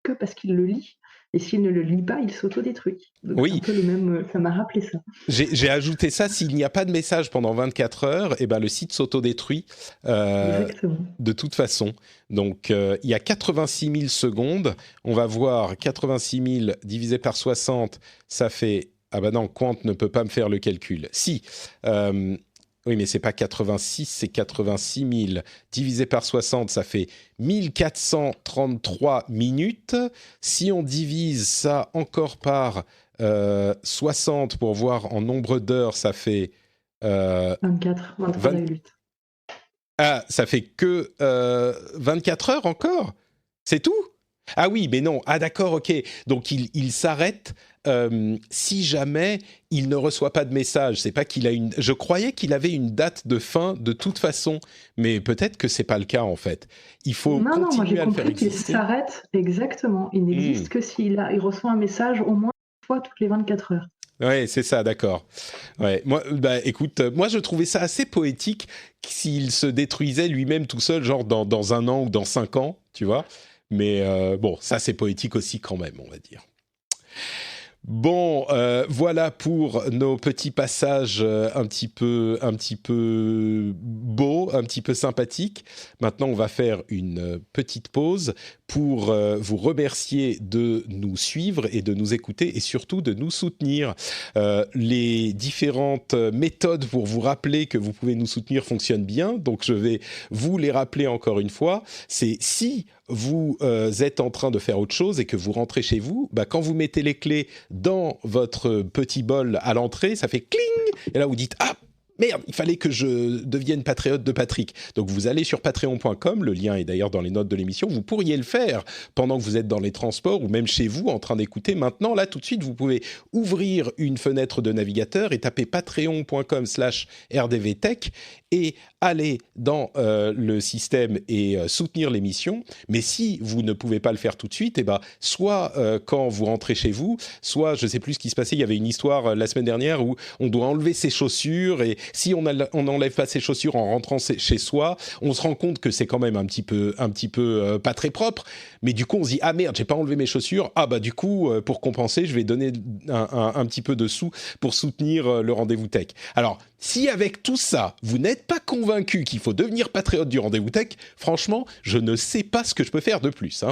que parce qu'il le lit. Et s'il ne le lit pas, il s'autodétruit. Donc oui. C'est un peu le même, ça m'a rappelé ça. J'ai ajouté ça, s'il n'y a pas de message pendant 24 heures, eh ben, le site s'autodétruit de toute façon. Donc, il y a 86 000 secondes. On va voir 86 000 divisé par 60, ça fait... Ah ben non, Quant ne peut pas me faire le calcul. Si, oui, mais c'est pas 86, c'est 86 000 divisé par 60, ça fait 1433 minutes. Si on divise ça encore par 60 pour voir en nombre d'heures, ça fait... 24, 23,8. Ah, ça fait que 24 heures encore? C'est tout? Ah oui, mais non. Ah d'accord, ok. Donc il s'arrête si jamais il ne reçoit pas de message. C'est pas qu'il a une... Je croyais qu'il avait une date de fin de toute façon, mais peut-être que c'est pas le cas en fait. Il faut continuer à le faire exister. Il s'arrête, exactement. Il n'existe que s'il reçoit un message au moins une fois toutes les 24 heures. Ouais, c'est ça, d'accord. Ouais, moi, écoute, moi je trouvais ça assez poétique s'il se détruisait lui-même tout seul, genre dans 1 an ou dans 5 ans, tu vois. Mais bon, ça c'est poétique aussi quand même, on va dire. Bon, voilà pour nos petits passages un petit peu beaux, un petit peu sympathiques. Maintenant, on va faire une petite pause pour vous remercier de nous suivre et de nous écouter et surtout de nous soutenir. Les différentes méthodes pour vous rappeler que vous pouvez nous soutenir fonctionnent bien, donc je vais vous les rappeler encore une fois. C'est si vous êtes en train de faire autre chose et que vous rentrez chez vous, quand vous mettez les clés dans votre petit bol à l'entrée, ça fait cling, et là vous dites « Ah, Merde, il fallait que je devienne patriote de Patrick. Donc vous allez sur patreon.com, le lien est d'ailleurs dans les notes de l'émission, vous pourriez le faire pendant que vous êtes dans les transports ou même chez vous en train d'écouter. Maintenant, là, tout de suite, vous pouvez ouvrir une fenêtre de navigateur et taper patreon.com/rdvtech et aller dans le système et soutenir l'émission. Mais si vous ne pouvez pas le faire tout de suite, eh ben, soit quand vous rentrez chez vous, soit, je ne sais plus ce qui se passait, il y avait une histoire la semaine dernière où on doit enlever ses chaussures et si on n'enlève pas ses chaussures en rentrant chez soi, on se rend compte que c'est quand même un petit peu pas très propre. Mais du coup, on se dit ah merde, j'ai pas enlevé mes chaussures. Ah bah du coup, pour compenser, je vais donner un petit peu de sous pour soutenir le rendez-vous tech. Alors, si avec tout ça, vous n'êtes pas convaincu qu'il faut devenir patriote du rendez-vous tech, franchement, je ne sais pas ce que je peux faire de plus.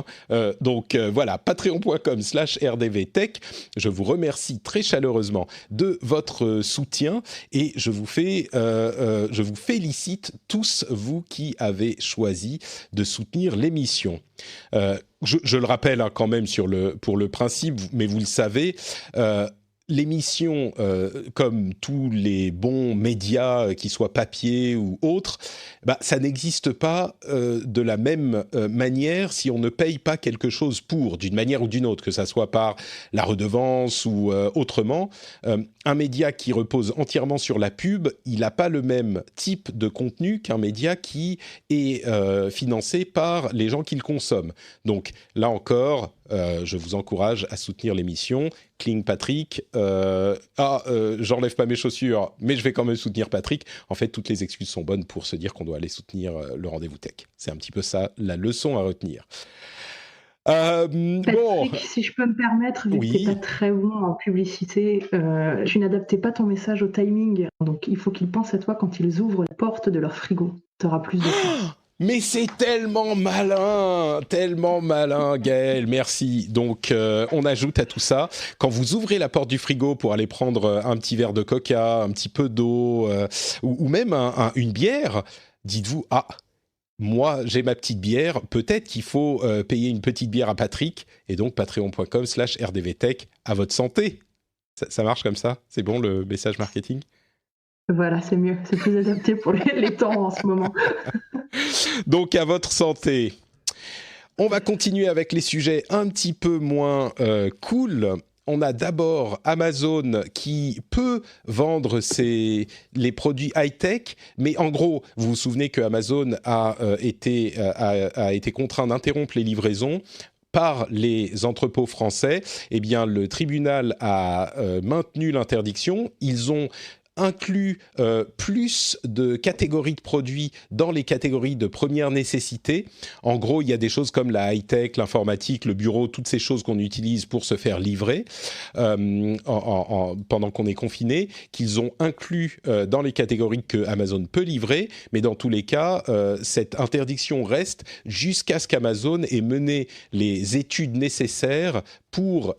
Donc voilà, patreon.com/rdvtech. Je vous remercie très chaleureusement de votre soutien et je vous félicite tous vous qui avez choisi de soutenir l'émission. Je le rappelle quand même pour le principe, mais vous le savez. L'émission, comme tous les bons médias, qu'ils soient papier ou autres, ça n'existe pas de la même manière si on ne paye pas quelque chose d'une manière ou d'une autre, que ça soit par la redevance ou autrement. Un média qui repose entièrement sur la pub, il n'a pas le même type de contenu qu'un média qui est financé par les gens qui le consomment. Donc là encore, je vous encourage à soutenir l'émission. Kling Patrick, j'enlève pas mes chaussures, mais je vais quand même soutenir Patrick. En fait, toutes les excuses sont bonnes pour se dire qu'on doit aller soutenir le rendez-vous tech. C'est un petit peu ça, la leçon à retenir. Patrick, si je peux me permettre, vu que tu n'es pas très bon en publicité, tu n'adaptais pas ton message au timing. Donc, il faut qu'ils pensent à toi quand ils ouvrent la porte de leur frigo. Tu auras plus de chance. Mais c'est tellement malin, Gaël, merci. Donc, on ajoute à tout ça, quand vous ouvrez la porte du frigo pour aller prendre un petit verre de coca, un petit peu d'eau, ou même une bière, dites-vous, moi, j'ai ma petite bière, peut-être qu'il faut payer une petite bière à Patrick, et donc patreon.com/rdvtech, à votre santé. Ça marche comme ça? C'est bon, le message marketing? Voilà, c'est mieux, c'est plus adapté pour les temps en ce moment. Donc, à votre santé. On va continuer avec les sujets un petit peu moins cool. On a d'abord Amazon qui peut vendre les produits high-tech, mais en gros, vous vous souvenez que Amazon a été contraint d'interrompre les livraisons par les entrepôts français. Eh bien, le tribunal a maintenu l'interdiction. Ils ont inclut plus de catégories de produits dans les catégories de première nécessité. En gros, il y a des choses comme la high-tech, l'informatique, le bureau, toutes ces choses qu'on utilise pour se faire livrer pendant qu'on est confiné, qu'ils ont inclus dans les catégories que Amazon peut livrer. Mais dans tous les cas, cette interdiction reste jusqu'à ce qu'Amazon ait mené les études nécessaires pour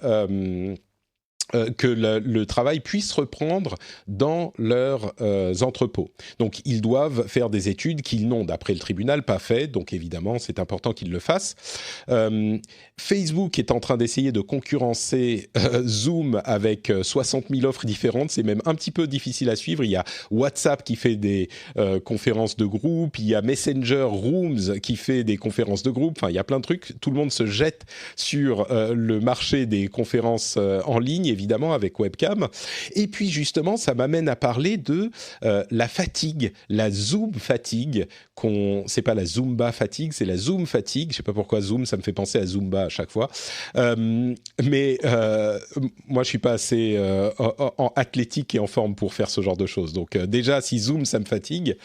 que le travail puisse reprendre dans leurs entrepôts. Donc, ils doivent faire des études qu'ils n'ont, d'après le tribunal, pas fait. Donc, évidemment, c'est important qu'ils le fassent. Facebook est en train d'essayer de concurrencer Zoom avec 60 000 offres différentes. C'est même un petit peu difficile à suivre. Il y a WhatsApp qui fait des conférences de groupe. Il y a Messenger Rooms qui fait des conférences de groupe. Enfin, il y a plein de trucs. Tout le monde se jette sur le marché des conférences en ligne, évidemment, avec webcam. Et puis, justement, ça m'amène à parler de la fatigue, la Zoom fatigue. C'est pas la Zumba fatigue, c'est la Zoom fatigue. Je sais pas pourquoi Zoom, ça me fait penser à Zumba à chaque fois. Mais moi, je suis pas assez en athlétique et en forme pour faire ce genre de choses. Donc, déjà, si Zoom, ça me fatigue...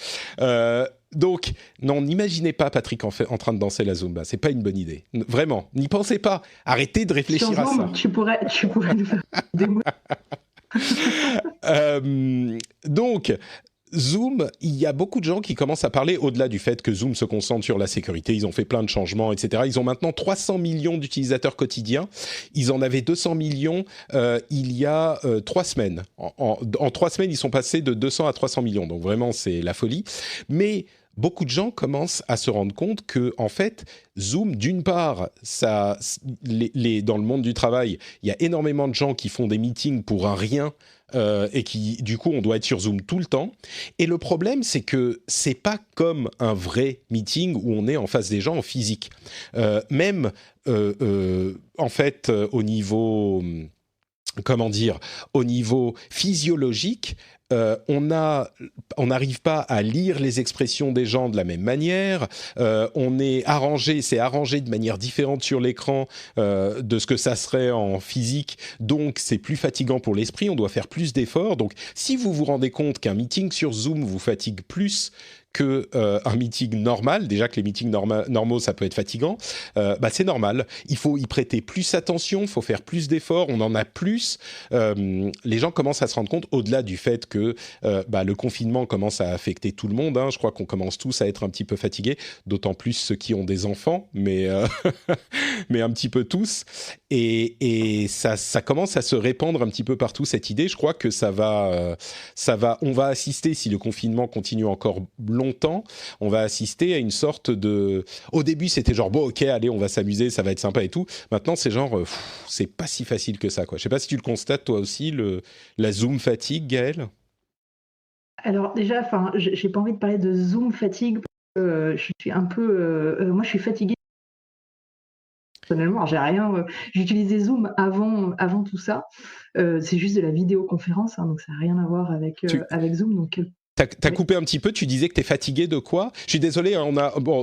Donc, non, n'imaginez pas Patrick en train de danser la Zumba. C'est pas une bonne idée. Vraiment, n'y pensez pas. Arrêtez de réfléchir sur Zoom, à ça. Tu pourrais nous faire des mots. Donc, Zoom, il y a beaucoup de gens qui commencent à parler, au-delà du fait que Zoom se concentre sur la sécurité, ils ont fait plein de changements, etc. Ils ont maintenant 300 millions d'utilisateurs quotidiens. Ils en avaient 200 millions il y a 3 semaines. En 3 semaines, ils sont passés de 200 à 300 millions. Donc vraiment, c'est la folie. Mais beaucoup de gens commencent à se rendre compte que, en fait, Zoom, d'une part, dans le monde du travail, il y a énormément de gens qui font des meetings pour un rien et qui, du coup, on doit être sur Zoom tout le temps. Et le problème, c'est que c'est pas comme un vrai meeting où on est en face des gens en physique. Même, en fait, au niveau comment dire, au niveau physiologique, on n'arrive pas à lire les expressions des gens de la même manière. C'est arrangé de manière différente sur l'écran de ce que ça serait en physique. Donc, c'est plus fatigant pour l'esprit. On doit faire plus d'efforts. Donc, si vous vous rendez compte qu'un meeting sur Zoom vous fatigue plus que un meeting normal, déjà que les meetings normaux, ça peut être fatigant, c'est normal. Il faut y prêter plus attention, il faut faire plus d'efforts, on en a plus. Les gens commencent à se rendre compte, au-delà du fait que le confinement commence à affecter tout le monde, hein, je crois qu'on commence tous à être un petit peu fatigués, d'autant plus ceux qui ont des enfants, mais un petit peu tous. Et ça commence à se répandre un petit peu partout, cette idée. Je crois que on va assister, si le confinement continue encore longtemps, on va assister à une sorte de... Au début, c'était genre, bon, ok, allez, on va s'amuser, ça va être sympa et tout. Maintenant, c'est genre, c'est pas si facile que ça, quoi. Je sais pas si tu le constates, toi aussi, la Zoom fatigue, Gaëlle? Alors déjà, enfin, j'ai pas envie de parler de Zoom fatigue, je suis un peu, moi je suis fatiguée personnellement, alors j'ai rien, j'utilisais Zoom avant tout ça, c'est juste de la vidéoconférence, hein, donc ça a rien à voir avec Zoom, donc T'as oui, coupé un petit peu, tu disais que t'es fatigué de quoi? Je suis désolé, hein,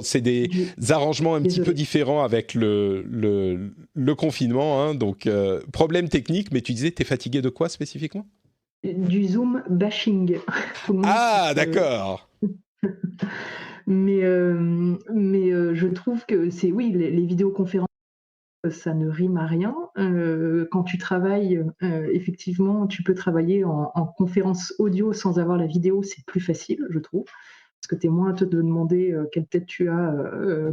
c'est des du arrangements un petit peu désolée. différents avec le confinement, hein, donc problème technique, mais tu disais que t'es fatigué de quoi spécifiquement? Du Zoom bashing. Tout le monde Ah, se d'accord. mais je trouve que c'est oui, les vidéoconférences, ça ne rime à rien. Quand tu travailles, effectivement, tu peux travailler en conférence audio sans avoir la vidéo, c'est plus facile, je trouve, parce que tu es moins à te demander, quelle tête tu as,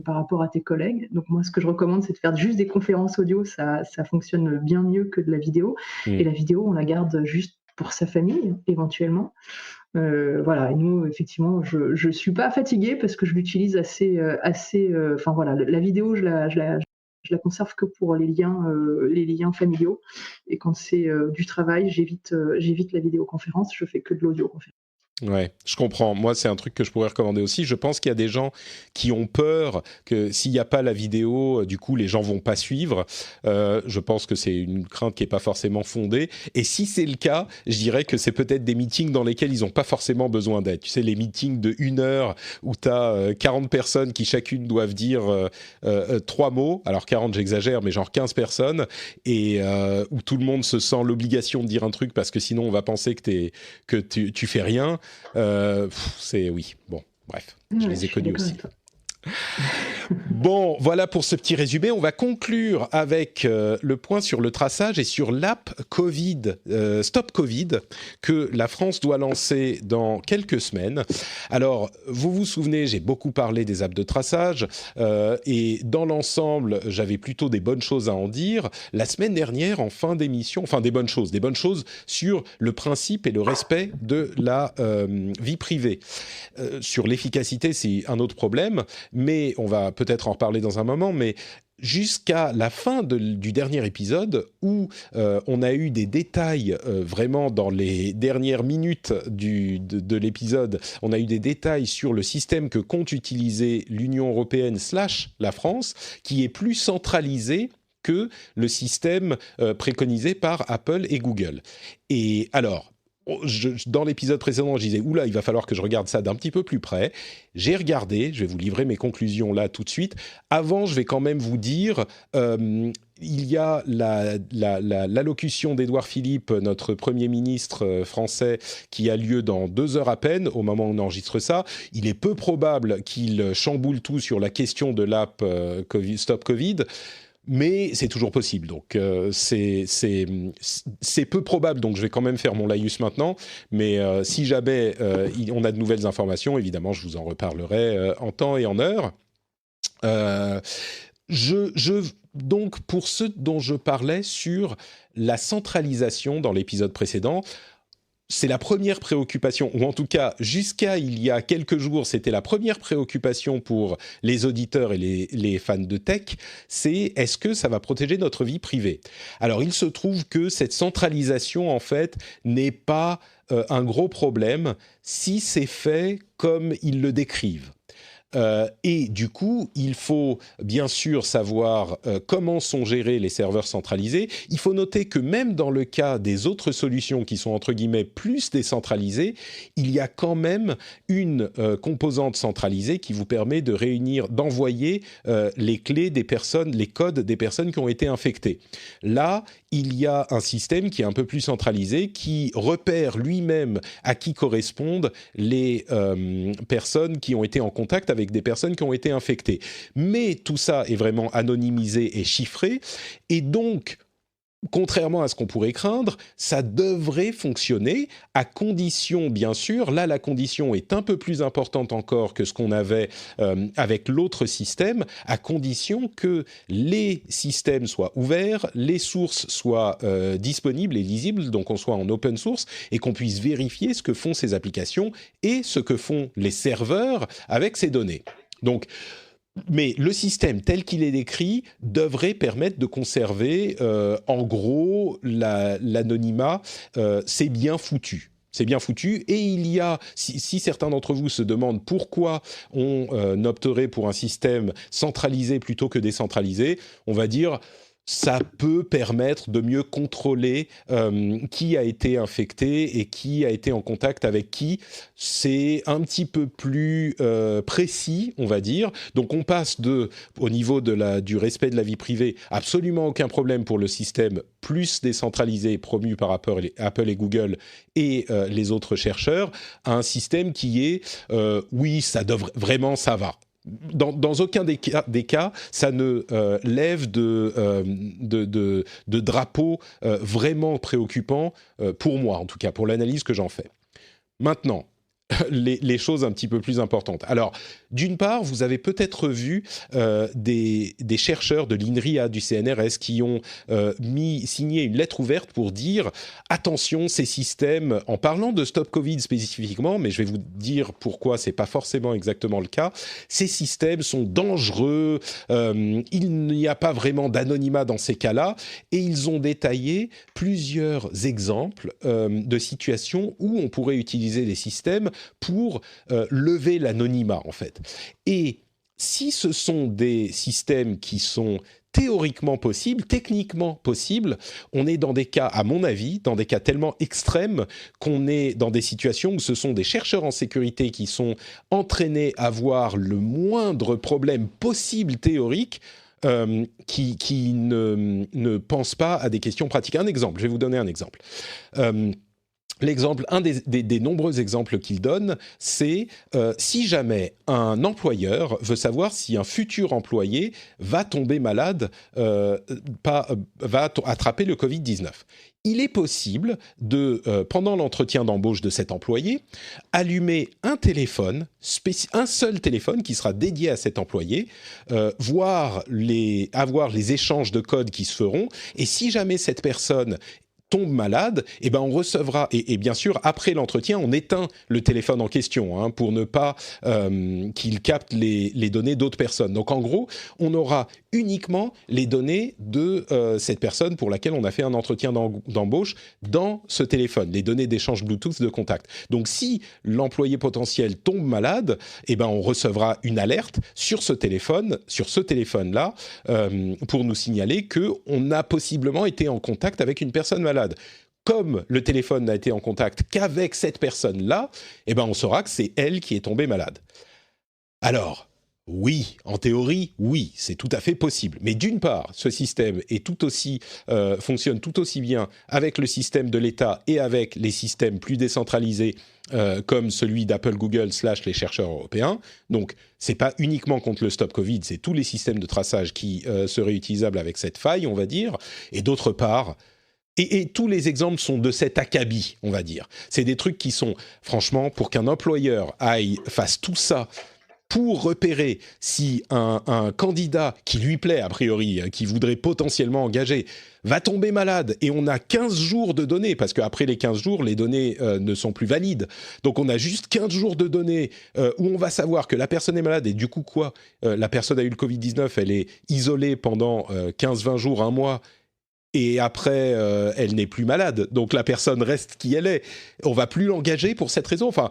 par rapport à tes collègues. Donc moi, ce que je recommande, c'est de faire juste des conférences audio, ça fonctionne bien mieux que de la vidéo Hmm. et la vidéo, on la garde juste pour sa famille, éventuellement. Voilà, et nous, effectivement, je suis pas fatiguée parce que je l'utilise enfin voilà, la vidéo, je la conserve que pour les liens familiaux. Et quand c'est du travail, j'évite la vidéoconférence, je fais que de l'audioconférence. Ouais, je comprends. Moi, c'est un truc que je pourrais recommander aussi. Je pense qu'il y a des gens qui ont peur que s'il n'y a pas la vidéo, du coup, les gens vont pas suivre. Je pense que c'est une crainte qui est pas forcément fondée. Et si c'est le cas, je dirais que c'est peut-être des meetings dans lesquels ils n'ont pas forcément besoin d'aide. Tu sais, les meetings de 1 heure où tu as 40 personnes qui chacune doivent dire 3 mots. Alors 40, j'exagère, mais genre 15 personnes. Et où tout le monde se sent l'obligation de dire un truc parce que sinon on va penser que tu fais rien. C'est oui, bon, bref, je Ouais, les ai je suis connus d'accord aussi. avec toi. Bon, voilà pour ce petit résumé. On va conclure avec le point sur le traçage et sur l'app Covid, Stop Covid, que la France doit lancer dans quelques semaines. Alors, vous vous souvenez, j'ai beaucoup parlé des apps de traçage et dans l'ensemble, j'avais plutôt des bonnes choses à en dire. La semaine dernière, en fin d'émission, enfin des bonnes choses sur le principe et le respect de la vie privée. Sur l'efficacité, c'est un autre problème, mais on va peut-être en reparler dans un moment, mais jusqu'à la fin du dernier épisode, où on a eu des détails vraiment dans les dernières minutes de l'épisode, on a eu des détails sur le système que compte utiliser l'Union européenne / la France, qui est plus centralisé que le système préconisé par Apple et Google. Et alors, dans l'épisode précédent, je disais, oula, il va falloir que je regarde ça d'un petit peu plus près. J'ai regardé, je vais vous livrer mes conclusions là tout de suite. Avant, je vais quand même vous dire, il y a l'allocution d'Édouard Philippe, notre Premier ministre français, qui a lieu dans 2 heures à peine, au moment où on enregistre ça. Il est peu probable qu'il chamboule tout sur la question de l'app Stop Covid. Mais c'est toujours possible, donc c'est peu probable, donc je vais quand même faire mon laïus maintenant, mais si jamais on a de nouvelles informations, évidemment je vous en reparlerai en temps et en heure. Euh, donc pour ce dont je parlais sur la centralisation dans l'épisode précédent, c'est la première préoccupation, ou en tout cas, jusqu'à il y a quelques jours, c'était la première préoccupation pour les auditeurs et les fans de tech, c'est est-ce que ça va protéger notre vie privée ? Alors, il se trouve que cette centralisation, en fait, n'est pas un gros problème si c'est fait comme ils le décrivent. Et du coup, il faut bien sûr savoir comment sont gérés les serveurs centralisés. Il faut noter que même dans le cas des autres solutions qui sont entre guillemets plus décentralisées, il y a quand même une composante centralisée qui vous permet de réunir, d'envoyer les clés des personnes, les codes des personnes qui ont été infectées. Là, il y a un système qui est un peu plus centralisé, qui repère lui-même à qui correspondent les personnes qui ont été en contact avec des personnes qui ont été infectées. Mais tout ça est vraiment anonymisé et chiffré, et donc, contrairement à ce qu'on pourrait craindre, ça devrait fonctionner à condition, bien sûr, là la condition est un peu plus importante encore que ce qu'on avait avec l'autre système, à condition que les systèmes soient ouverts, les sources soient disponibles et lisibles, donc on soit en open source et qu'on puisse vérifier ce que font ces applications et ce que font les serveurs avec ces données. Donc, mais le système tel qu'il est décrit devrait permettre de conserver, en gros, l'anonymat. C'est bien foutu. C'est bien foutu. Et il y a, si certains d'entre vous se demandent pourquoi on opterait pour un système centralisé plutôt que décentralisé, on va dire ça peut permettre de mieux contrôler qui a été infecté et qui a été en contact avec qui. C'est un petit peu plus précis, on va dire. Donc on passe au niveau du respect de la vie privée, absolument aucun problème pour le système plus décentralisé promu par Apple et Google et les autres chercheurs, à un système qui est, oui, ça devrait, vraiment ça va. Dans aucun des cas, ça ne lève de drapeau vraiment préoccupant, pour moi en tout cas, pour l'analyse que j'en fais. Maintenant, les choses un petit peu plus importantes. Alors, d'une part, vous avez peut-être vu des chercheurs de l'INRIA, du CNRS, qui ont signé une lettre ouverte pour dire « Attention, ces systèmes », en parlant de Stop Covid spécifiquement, mais je vais vous dire pourquoi ce n'est pas forcément exactement le cas, ces systèmes sont dangereux, il n'y a pas vraiment d'anonymat dans ces cas-là, et ils ont détaillé plusieurs exemples de situations où on pourrait utiliser des systèmes pour lever l'anonymat, en fait. Et si ce sont des systèmes qui sont théoriquement possibles, techniquement possibles, on est dans des cas, à mon avis, dans des cas tellement extrêmes qu'on est dans des situations où ce sont des chercheurs en sécurité qui sont entraînés à voir le moindre problème possible théorique qui ne pensent pas à des questions pratiques. Un exemple, je vais vous donner un exemple. L'exemple, un des nombreux exemples qu'il donne, c'est si jamais un employeur veut savoir si un futur employé va tomber malade, va attraper le Covid-19. Il est possible de, pendant l'entretien d'embauche de cet employé, allumer un téléphone, un seul téléphone qui sera dédié à cet employé, avoir les échanges de codes qui se feront, et si jamais cette personne tombe malade, eh ben on recevra, et bien sûr, après l'entretien, on éteint le téléphone en question pour ne pas qu'il capte les données d'autres personnes. Donc en gros, on aura uniquement les données de cette personne pour laquelle on a fait un entretien d'embauche dans ce téléphone, les données d'échange Bluetooth de contact. Donc si l'employé potentiel tombe malade, eh ben on recevra une alerte sur ce téléphone-là, pour nous signaler qu'on a possiblement été en contact avec une personne malade. Comme le téléphone n'a été en contact qu'avec cette personne-là, eh ben on saura que c'est elle qui est tombée malade. Alors, oui, en théorie, oui, c'est tout à fait possible. Mais d'une part, ce système est fonctionne tout aussi bien avec le système de l'État et avec les systèmes plus décentralisés comme celui d'Apple, Google / les chercheurs européens. Donc, c'est pas uniquement contre le Stop Covid, c'est tous les systèmes de traçage qui seraient utilisables avec cette faille, on va dire. Et d'autre part, et tous les exemples sont de cet acabit, on va dire. C'est des trucs qui sont, franchement, pour qu'un employeur fasse tout ça pour repérer si un candidat qui lui plaît, a priori, qui voudrait potentiellement engager, va tomber malade, et on a 15 jours de données, parce qu'après les 15 jours, les données ne sont plus valides. Donc on a juste 15 jours de données où on va savoir que la personne est malade, et du coup quoi, la personne a eu le Covid-19, elle est isolée pendant 15-20 jours, un mois, et après, elle n'est plus malade. Donc la personne reste qui elle est. On va plus l'engager pour cette raison. Enfin,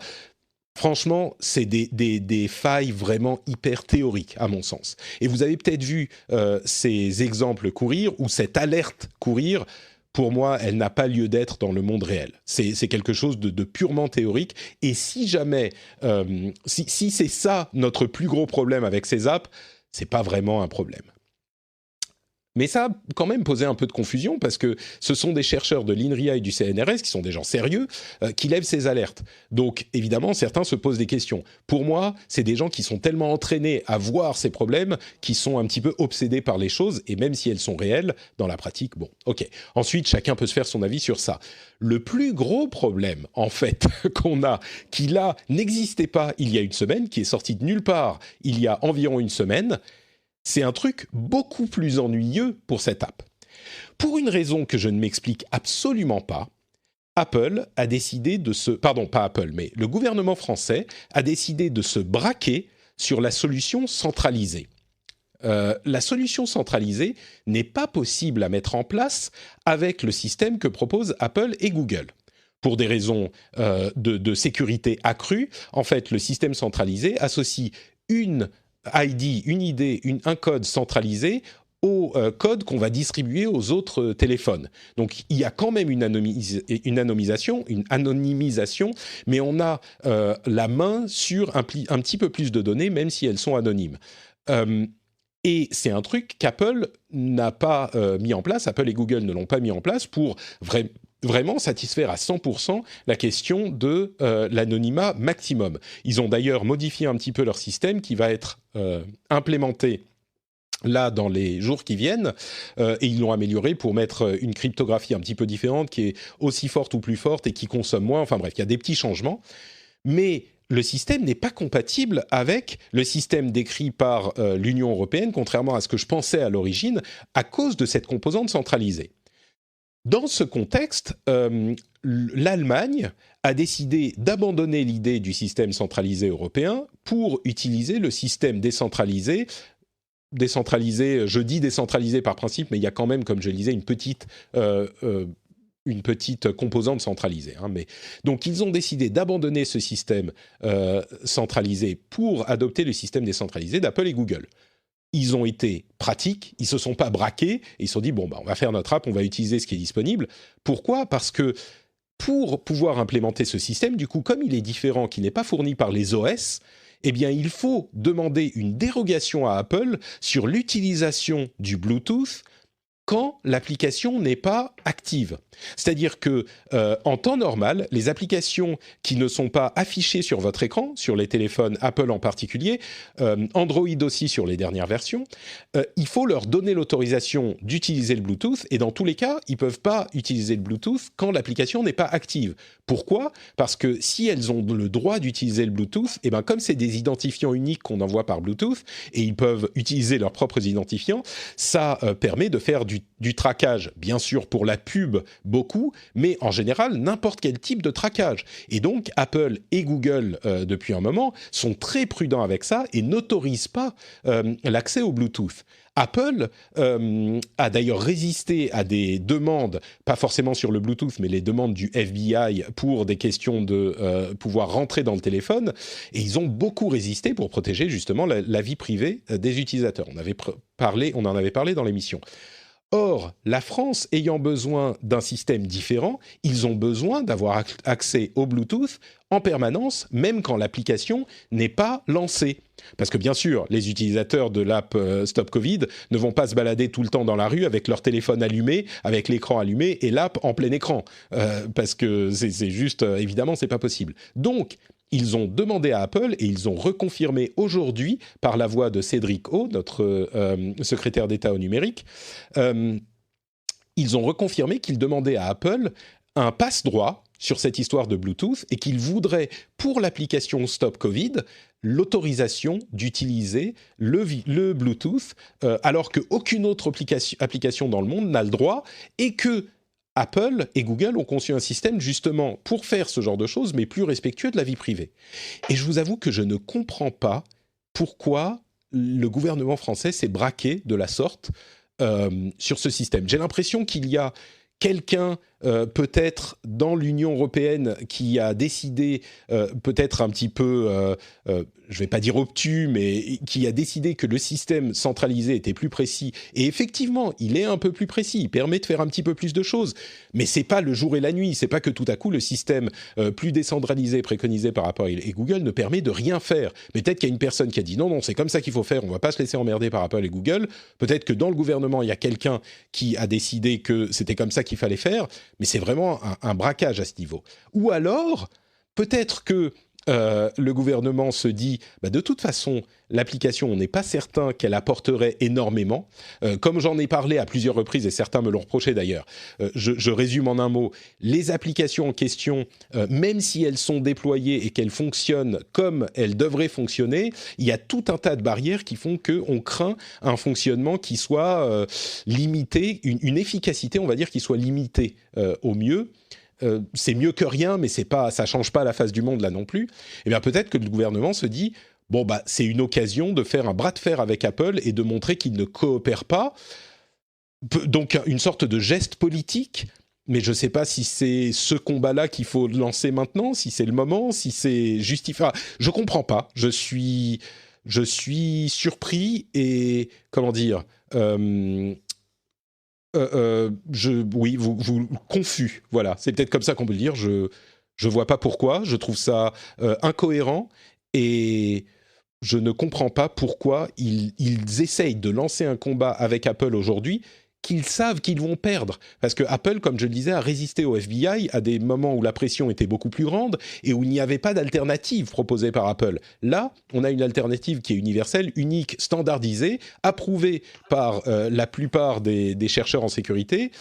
franchement, c'est des failles vraiment hyper théoriques, à mon sens. Et vous avez peut-être vu ces exemples courir, ou cette alerte courir. Pour moi, elle n'a pas lieu d'être dans le monde réel. C'est quelque chose de purement théorique. Et si jamais, si c'est ça notre plus gros problème avec ces apps, c'est pas vraiment un problème. Mais ça a quand même posé un peu de confusion parce que ce sont des chercheurs de l'INRIA et du CNRS, qui sont des gens sérieux, qui lèvent ces alertes. Donc évidemment, certains se posent des questions. Pour moi, c'est des gens qui sont tellement entraînés à voir ces problèmes, qui sont un petit peu obsédés par les choses, et même si elles sont réelles, dans la pratique, bon, ok. Ensuite, chacun peut se faire son avis sur ça. Le plus gros problème, en fait, qu'on a, qui là, n'existait pas il y a une semaine, qui est sorti de nulle part il y a environ une semaine, c'est un truc beaucoup plus ennuyeux pour cette app. Pour une raison que je ne m'explique absolument pas, Apple a décidé de se... Pardon, pas Apple, mais le gouvernement français a décidé de se braquer sur la solution centralisée. La solution centralisée n'est pas possible à mettre en place avec le système que proposent Apple et Google. Pour des raisons de sécurité accrue, en fait, le système centralisé associe une ID, un code centralisé au code qu'on va distribuer aux autres téléphones. Donc, il y a quand même une anonymisation, mais on a la main sur un petit peu plus de données, même si elles sont anonymes. Et c'est un truc qu'Apple n'a pas mis en place, Apple et Google ne l'ont pas mis en place pour vraiment satisfaire à 100% la question de l'anonymat maximum. Ils ont d'ailleurs modifié un petit peu leur système qui va être implémenté là dans les jours qui viennent, et ils l'ont amélioré pour mettre une cryptographie un petit peu différente qui est aussi forte ou plus forte et qui consomme moins. Enfin bref, il y a des petits changements. Mais le système n'est pas compatible avec le système décrit par l'Union européenne, contrairement à ce que je pensais à l'origine, à cause de cette composante centralisée. Dans ce contexte, l'Allemagne a décidé d'abandonner l'idée du système centralisé européen pour utiliser le système décentralisé, je dis décentralisé par principe, mais il y a quand même, comme je le disais, une petite composante centralisée. Donc, ils ont décidé d'abandonner ce système centralisé pour adopter le système décentralisé d'Apple et Google. Ils ont été pratiques, ils ne se sont pas braqués, et ils se sont dit, on va faire notre app, on va utiliser ce qui est disponible. Pourquoi ? Parce que pour pouvoir implémenter ce système, du coup, comme il est différent, qui n'est pas fourni par les OS, eh bien, il faut demander une dérogation à Apple sur l'utilisation du Bluetooth quand l'application n'est pas active. C'est-à-dire que en temps normal, les applications qui ne sont pas affichées sur votre écran, sur les téléphones Apple en particulier, Android aussi sur les dernières versions, il faut leur donner l'autorisation d'utiliser le Bluetooth, et dans tous les cas, ils ne peuvent pas utiliser le Bluetooth quand l'application n'est pas active. Pourquoi ? Parce que si elles ont le droit d'utiliser le Bluetooth, et ben comme c'est des identifiants uniques qu'on envoie par Bluetooth, et ils peuvent utiliser leurs propres identifiants, ça permet de faire du traquage, bien sûr pour la pub, beaucoup, mais en général, n'importe quel type de traquage. Et donc, Apple et Google, depuis un moment, sont très prudents avec ça et n'autorisent pas l'accès au Bluetooth. Apple a d'ailleurs résisté à des demandes, pas forcément sur le Bluetooth, mais les demandes du FBI pour des questions de pouvoir rentrer dans le téléphone, et ils ont beaucoup résisté pour protéger justement la vie privée des utilisateurs. On en avait parlé dans l'émission. Or, la France ayant besoin d'un système différent, ils ont besoin d'avoir accès au Bluetooth en permanence, même quand l'application n'est pas lancée. Parce que bien sûr, les utilisateurs de l'app Stop Covid ne vont pas se balader tout le temps dans la rue avec leur téléphone allumé, avec l'écran allumé et l'app en plein écran. Parce que c'est juste, évidemment, c'est pas possible. Donc, ils ont demandé à Apple, et ils ont reconfirmé aujourd'hui, par la voix de Cédric O, notre secrétaire d'État au numérique, ils ont reconfirmé qu'ils demandaient à Apple un passe-droit sur cette histoire de Bluetooth, et qu'ils voudraient, pour l'application Stop Covid, l'autorisation d'utiliser le Bluetooth, alors qu'aucune autre application dans le monde n'a le droit, et que Apple et Google ont conçu un système justement pour faire ce genre de choses, mais plus respectueux de la vie privée. Et je vous avoue que je ne comprends pas pourquoi le gouvernement français s'est braqué de la sorte sur ce système. J'ai l'impression qu'il y a quelqu'un peut-être dans l'Union européenne qui a décidé, peut-être un petit peu, je ne vais pas dire obtus, mais qui a décidé que le système centralisé était plus précis. Et effectivement, il est un peu plus précis, il permet de faire un petit peu plus de choses. Mais ce n'est pas le jour et la nuit, ce n'est pas que tout à coup le système plus décentralisé préconisé par Apple et Google ne permet de rien faire. Mais peut-être qu'il y a une personne qui a dit non, non, c'est comme ça qu'il faut faire, on ne va pas se laisser emmerder par Apple et Google. Peut-être que dans le gouvernement, il y a quelqu'un qui a décidé que c'était comme ça qu'il fallait faire, mais c'est vraiment un braquage à ce niveau. Ou alors, peut-être que le gouvernement se dit de toute façon, l'application, on n'est pas certain qu'elle apporterait énormément. Comme j'en ai parlé à plusieurs reprises, et certains me l'ont reproché d'ailleurs, je résume en un mot, les applications en question, même si elles sont déployées et qu'elles fonctionnent comme elles devraient fonctionner, il y a tout un tas de barrières qui font qu'on craint un fonctionnement qui soit limité, une efficacité, on va dire, qui soit limitée au mieux. C'est mieux que rien, mais ça change pas la face du monde là non plus. Eh bien, peut-être que le gouvernement se dit bon c'est une occasion de faire un bras de fer avec Apple et de montrer qu'ils ne coopèrent pas. Donc une sorte de geste politique. Mais je ne sais pas si c'est ce combat-là qu'il faut lancer maintenant, si c'est le moment, si c'est justifié. Enfin, je comprends pas. Je suis surpris et comment dire. Vous confus, voilà, c'est peut-être comme ça qu'on peut le dire, je vois pas pourquoi, je trouve ça incohérent et je ne comprends pas pourquoi ils essayent de lancer un combat avec Apple aujourd'hui qu'ils savent qu'ils vont perdre. Parce que Apple, comme je le disais, a résisté au FBI à des moments où la pression était beaucoup plus grande et où il n'y avait pas d'alternative proposée par Apple. Là, on a une alternative qui est universelle, unique, standardisée, approuvée par la plupart des chercheurs en sécurité.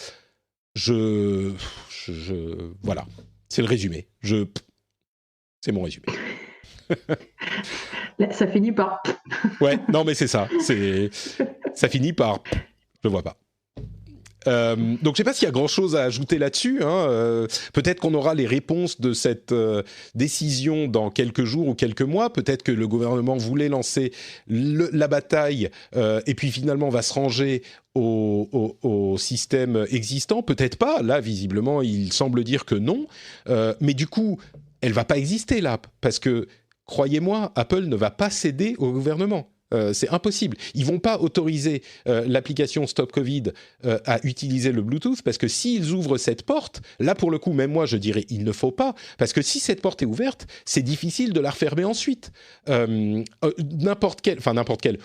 Voilà, c'est le résumé. C'est mon résumé. Là, ça finit par... Ouais, non mais c'est ça. Ça finit par... Je vois pas. Donc je ne sais pas s'il y a grand-chose à ajouter là-dessus. Peut-être qu'on aura les réponses de cette décision dans quelques jours ou quelques mois. Peut-être que le gouvernement voulait lancer la bataille et puis finalement va se ranger au système existant. Peut-être pas. Là, visiblement, il semble dire que non. Mais du coup, elle ne va pas exister, l'app. Parce que, croyez-moi, Apple ne va pas céder au gouvernement. C'est impossible. Ils vont pas autoriser l'application Stop Covid à utiliser le Bluetooth parce que s'ils ouvrent cette porte, là pour le coup, même moi je dirais il ne faut pas parce que si cette porte est ouverte, c'est difficile de la refermer ensuite. N'importe quel,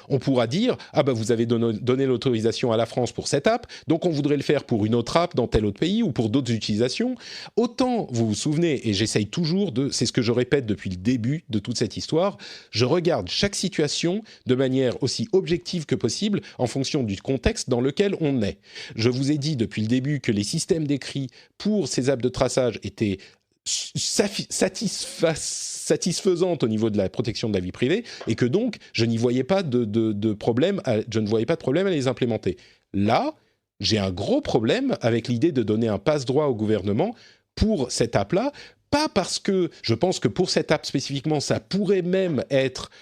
on pourra dire vous avez donné l'autorisation à la France pour cette app, donc on voudrait le faire pour une autre app dans tel autre pays ou pour d'autres utilisations. Autant vous vous souvenez, et j'essaye toujours c'est ce que je répète depuis le début de toute cette histoire, je regarde chaque situation de manière aussi objective que possible en fonction du contexte dans lequel on est. Je vous ai dit depuis le début que les systèmes d'écrit pour ces apps de traçage étaient satisfaisantes au niveau de la protection de la vie privée et que donc je n'y voyais pas de problème, je ne voyais pas de problème à les implémenter. Là, j'ai un gros problème avec l'idée de donner un passe-droit au gouvernement pour cette app-là. Pas parce que je pense que pour cette app spécifiquement, ça pourrait même être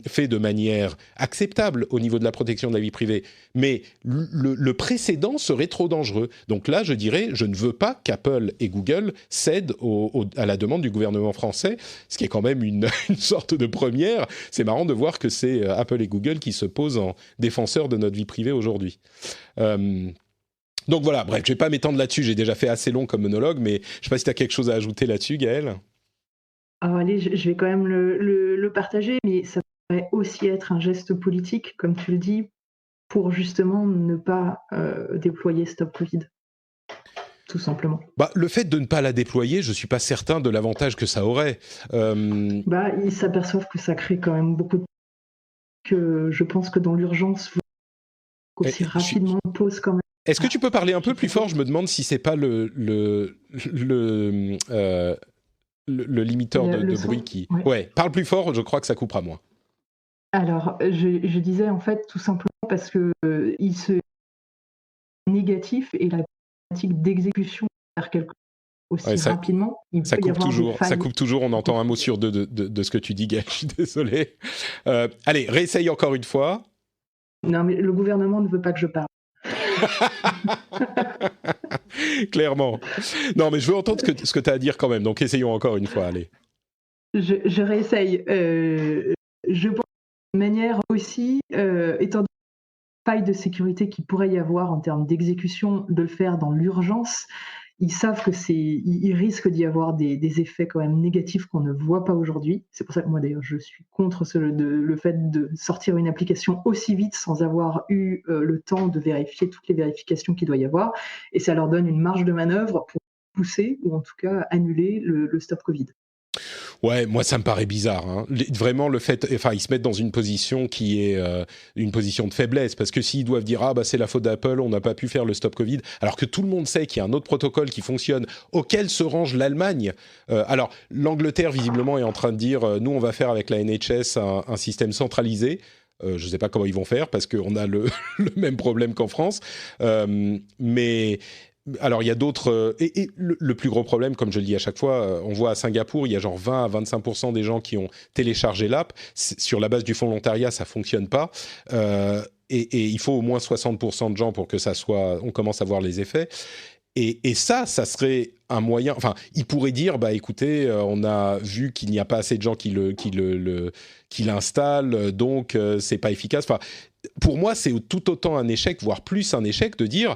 fait de manière acceptable au niveau de la protection de la vie privée, mais le précédent serait trop dangereux. Donc là, je dirais, je ne veux pas qu'Apple et Google cèdent à la demande du gouvernement français, ce qui est quand même une sorte de première. C'est marrant de voir que c'est Apple et Google qui se posent en défenseurs de notre vie privée aujourd'hui. Donc voilà, bref, je ne vais pas m'étendre là-dessus, j'ai déjà fait assez long comme monologue, mais je ne sais pas si tu as quelque chose à ajouter là-dessus, Gaëlle. Alors allez, je vais quand même le partager, mais ça pourrait aussi être un geste politique, comme tu le dis, pour justement ne pas déployer Stop Covid, tout simplement. Le fait de ne pas la déployer, je ne suis pas certain de l'avantage que ça aurait. Ils s'aperçoivent que ça crée quand même beaucoup de... que je pense que dans l'urgence, aussi rapidement on pose quand même. Est-ce que tu peux parler un peu plus fort ? Je me demande si c'est pas le limiteur Le de son? bruit qui... Ouais. Ouais, parle plus fort, je crois que ça coupera moins. Alors, je disais en fait tout simplement parce que il se négatif et la pratique d'exécution vers quelque chose Ouais, aussi rapidement, il ça peut y avoir des ça failles. coupe toujours, on entend un mot sur deux de ce que tu dis, Gaël, je suis désolé. Allez, réessaye encore une fois. Non, mais le gouvernement ne veut pas que je parle. Clairement. Non, mais je veux entendre ce que tu as à dire quand même, donc essayons encore une fois, allez. Je réessaye. Je pense de manière aussi, étant donné les failles de sécurité qu'il pourrait y avoir en termes d'exécution, de le faire dans l'urgence. Ils savent que il risque d'y avoir des effets quand même négatifs qu'on ne voit pas aujourd'hui. C'est pour ça que moi d'ailleurs je suis contre le fait de sortir une application aussi vite sans avoir eu le temps de vérifier toutes les vérifications qu'il doit y avoir. Et ça leur donne une marge de manœuvre pour pousser ou en tout cas annuler le stop Covid. Ouais, moi ça me paraît bizarre. Hein. Vraiment le fait, enfin ils se mettent dans une position qui est une position de faiblesse parce que s'ils doivent dire ah bah c'est la faute d'Apple, on n'a pas pu faire le stop Covid, alors que tout le monde sait qu'il y a un autre protocole qui fonctionne auquel se range l'Allemagne. Alors l'Angleterre visiblement est en train de dire nous on va faire avec la NHS un système centralisé. Je ne sais pas comment ils vont faire parce qu'on a le même problème qu'en France, mais alors, il y a d'autres... et le plus gros problème, comme je le dis à chaque fois, on voit à Singapour, il y a genre 20 à 25% des gens qui ont téléchargé l'app. Sur la base du volontariat, ça ne fonctionne pas. Et il faut au moins 60% de gens pour que ça soit... On commence à voir les effets. Et ça serait un moyen... Enfin, ils pourraient dire, bah écoutez, on a vu qu'il n'y a pas assez de gens qui l'installent, donc c'est pas efficace. Enfin, pour moi, c'est tout autant un échec, voire plus un échec, de dire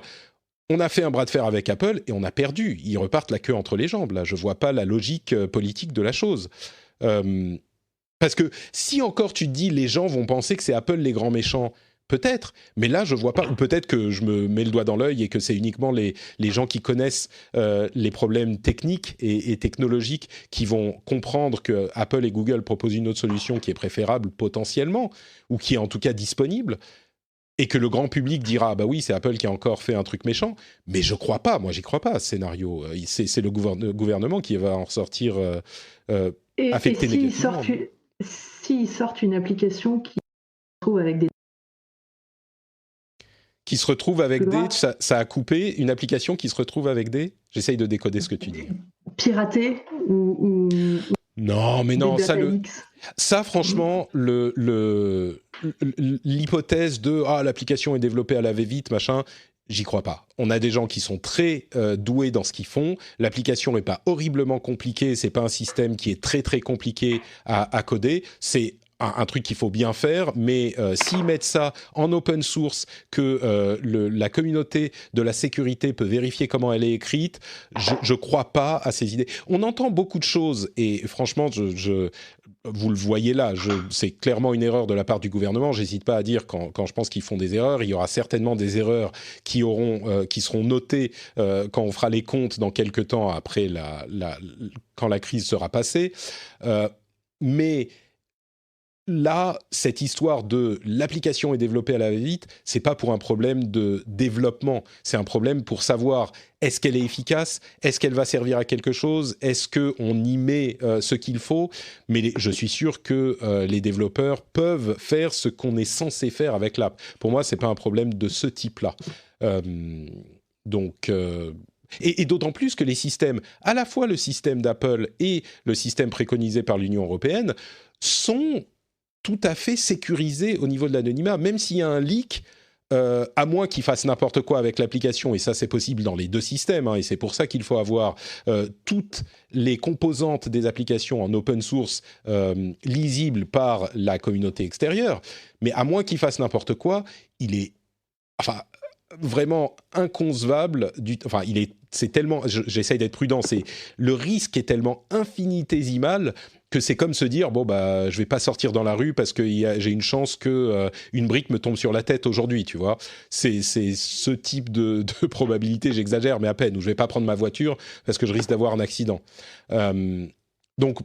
on a fait un bras de fer avec Apple et on a perdu. Ils repartent la queue entre les jambes. Là, je vois pas la logique politique de la chose. Parce que si encore tu te dis les gens vont penser que c'est Apple les grands méchants, peut-être. Mais là, je vois pas. Ou peut-être que je me mets le doigt dans l'œil et que c'est uniquement les gens qui connaissent les problèmes techniques et technologiques qui vont comprendre que Apple et Google proposent une autre solution qui est préférable potentiellement ou qui est en tout cas disponible. Et que le grand public dira, ah bah oui, c'est Apple qui a encore fait un truc méchant. Mais je crois pas, moi j'y crois pas, ce scénario. C'est le gouvernement qui va en ressortir affecté négativement. S'ils sortent une application qui se trouve avec des... Qui se retrouve avec des... Ça a coupé, une application qui se retrouve avec des... J'essaye de décoder ce que tu dis. Piratés ou non, mais non, ça franchement, l'hypothèse de l'application est développée à la va-vite, machin, j'y crois pas. On a des gens qui sont très doués dans ce qu'ils font. L'application n'est pas horriblement compliquée, c'est pas un système qui est très très compliqué à coder. C'est un truc qu'il faut bien faire, mais s'ils mettent ça en open source, que la communauté de la sécurité peut vérifier comment elle est écrite, je crois pas à ces idées. On entend beaucoup de choses, et franchement, vous le voyez là, c'est clairement une erreur de la part du gouvernement. J'hésite pas à dire quand je pense qu'ils font des erreurs, il y aura certainement des erreurs qui seront notées quand on fera les comptes dans quelques temps après quand la crise sera passée. Mais là, cette histoire de l'application est développée à la va-vite, c'est pas pour un problème de développement, c'est un problème pour savoir est-ce qu'elle est efficace, est-ce qu'elle va servir à quelque chose, est-ce qu'on y met ce qu'il faut. Mais je suis sûr que les développeurs peuvent faire ce qu'on est censé faire avec l'app. Pour moi, c'est pas un problème de ce type-là. Et d'autant plus que les systèmes, à la fois le système d'Apple et le système préconisé par l'Union européenne, sont tout à fait sécurisé au niveau de l'anonymat, même s'il y a un leak, à moins qu'ils fassent n'importe quoi avec l'application, et ça c'est possible dans les deux systèmes, et c'est pour ça qu'il faut avoir toutes les composantes des applications en open source lisibles par la communauté extérieure, mais à moins qu'ils fassent n'importe quoi, il est vraiment inconcevable, c'est tellement, j'essaye d'être prudent, le risque est tellement infinitésimal que c'est comme se dire je vais pas sortir dans la rue parce que j'ai une chance que une brique me tombe sur la tête aujourd'hui, tu vois. C'est ce type de probabilité, j'exagère mais à peine, où je vais pas prendre ma voiture parce que je risque d'avoir un accident. Donc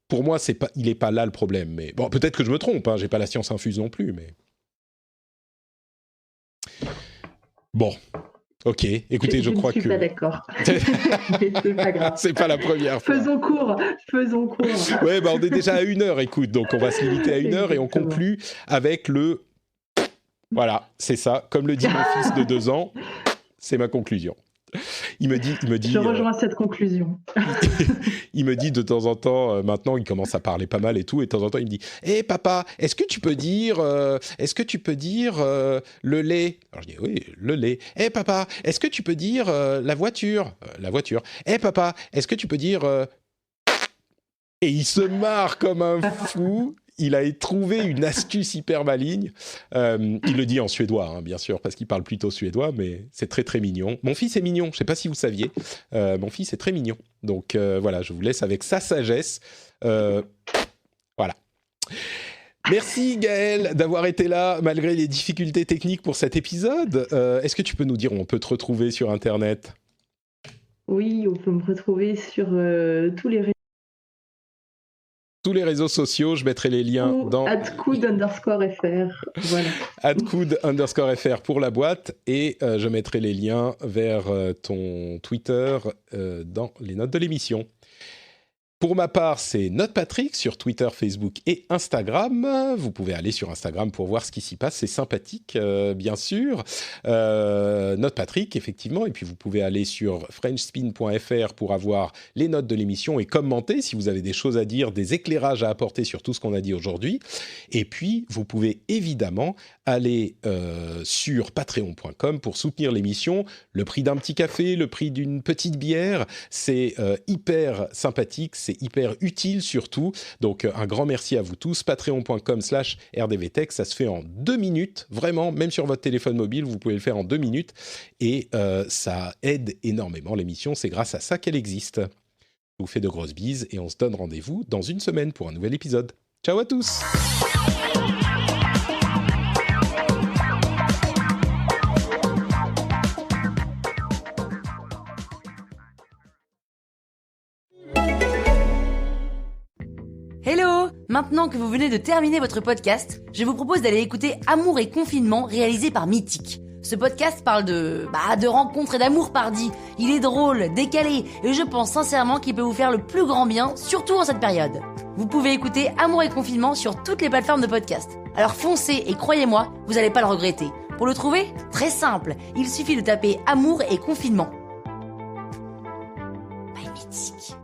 pour moi il est pas là le problème, mais bon, peut-être que je me trompe, j'ai pas la science infuse non plus, mais bon. Ok, écoutez, je crois que... Je ne suis pas d'accord. Mais c'est pas grave. C'est pas la première fois. Faisons court. Ouais, on est déjà à 1 heure, écoute, donc on va se limiter à 1 heure et on conclut avec le... Voilà, c'est ça, comme le dit mon fils de 2 ans, c'est ma conclusion. Il me dit. Je rejoins cette conclusion. Il me dit de temps en temps, maintenant il commence à parler pas mal et tout, et de temps en temps il me dit « papa, est-ce que tu peux dire le lait ?» Alors je dis « Oui, le lait. »« Papa, est-ce que tu peux dire la voiture ?» La voiture. « Papa, est-ce que tu peux dire… Et il se marre comme un fou. Il a trouvé une astuce hyper maligne. Il le dit en suédois, hein, bien sûr, parce qu'il parle plutôt suédois, mais c'est très très mignon. Mon fils est mignon, je ne sais pas si vous saviez. Mon fils est très mignon. Donc voilà, je vous laisse avec sa sagesse. Voilà. Merci Gaël d'avoir été là, malgré les difficultés techniques pour cet épisode. Est-ce que tu peux nous dire où on peut te retrouver sur Internet ? Oui, on peut me retrouver sur tous les réseaux sociaux, je mettrai les liens dans... @coud_fr, voilà. @coud_fr pour la boîte, et je mettrai les liens vers ton Twitter dans les notes de l'émission. Pour ma part, c'est NotePatrick sur Twitter, Facebook et Instagram. Vous pouvez aller sur Instagram pour voir ce qui s'y passe. C'est sympathique, bien sûr. NotePatrick, effectivement. Et puis, vous pouvez aller sur frenchspin.fr pour avoir les notes de l'émission et commenter si vous avez des choses à dire, des éclairages à apporter sur tout ce qu'on a dit aujourd'hui. Et puis, vous pouvez évidemment aller sur patreon.com pour soutenir l'émission. Le prix d'un petit café, le prix d'une petite bière, c'est hyper sympathique, c'est hyper utile surtout. Donc un grand merci à vous tous. Patreon.com/rdvtech, ça se fait en 2 minutes, vraiment, même sur votre téléphone mobile, vous pouvez le faire en 2 minutes et ça aide énormément l'émission, c'est grâce à ça qu'elle existe. Je vous fais de grosses bises et on se donne rendez-vous dans 1 semaine pour un nouvel épisode. Ciao à tous! Hello! Maintenant que vous venez de terminer votre podcast, je vous propose d'aller écouter Amour et confinement réalisé par Mythique. Ce podcast parle de rencontres et d'amour pardi. Il est drôle, décalé, et je pense sincèrement qu'il peut vous faire le plus grand bien, surtout en cette période. Vous pouvez écouter Amour et confinement sur toutes les plateformes de podcast. Alors foncez et croyez-moi, vous n'allez pas le regretter. Pour le trouver, très simple, il suffit de taper Amour et confinement. By Mythique.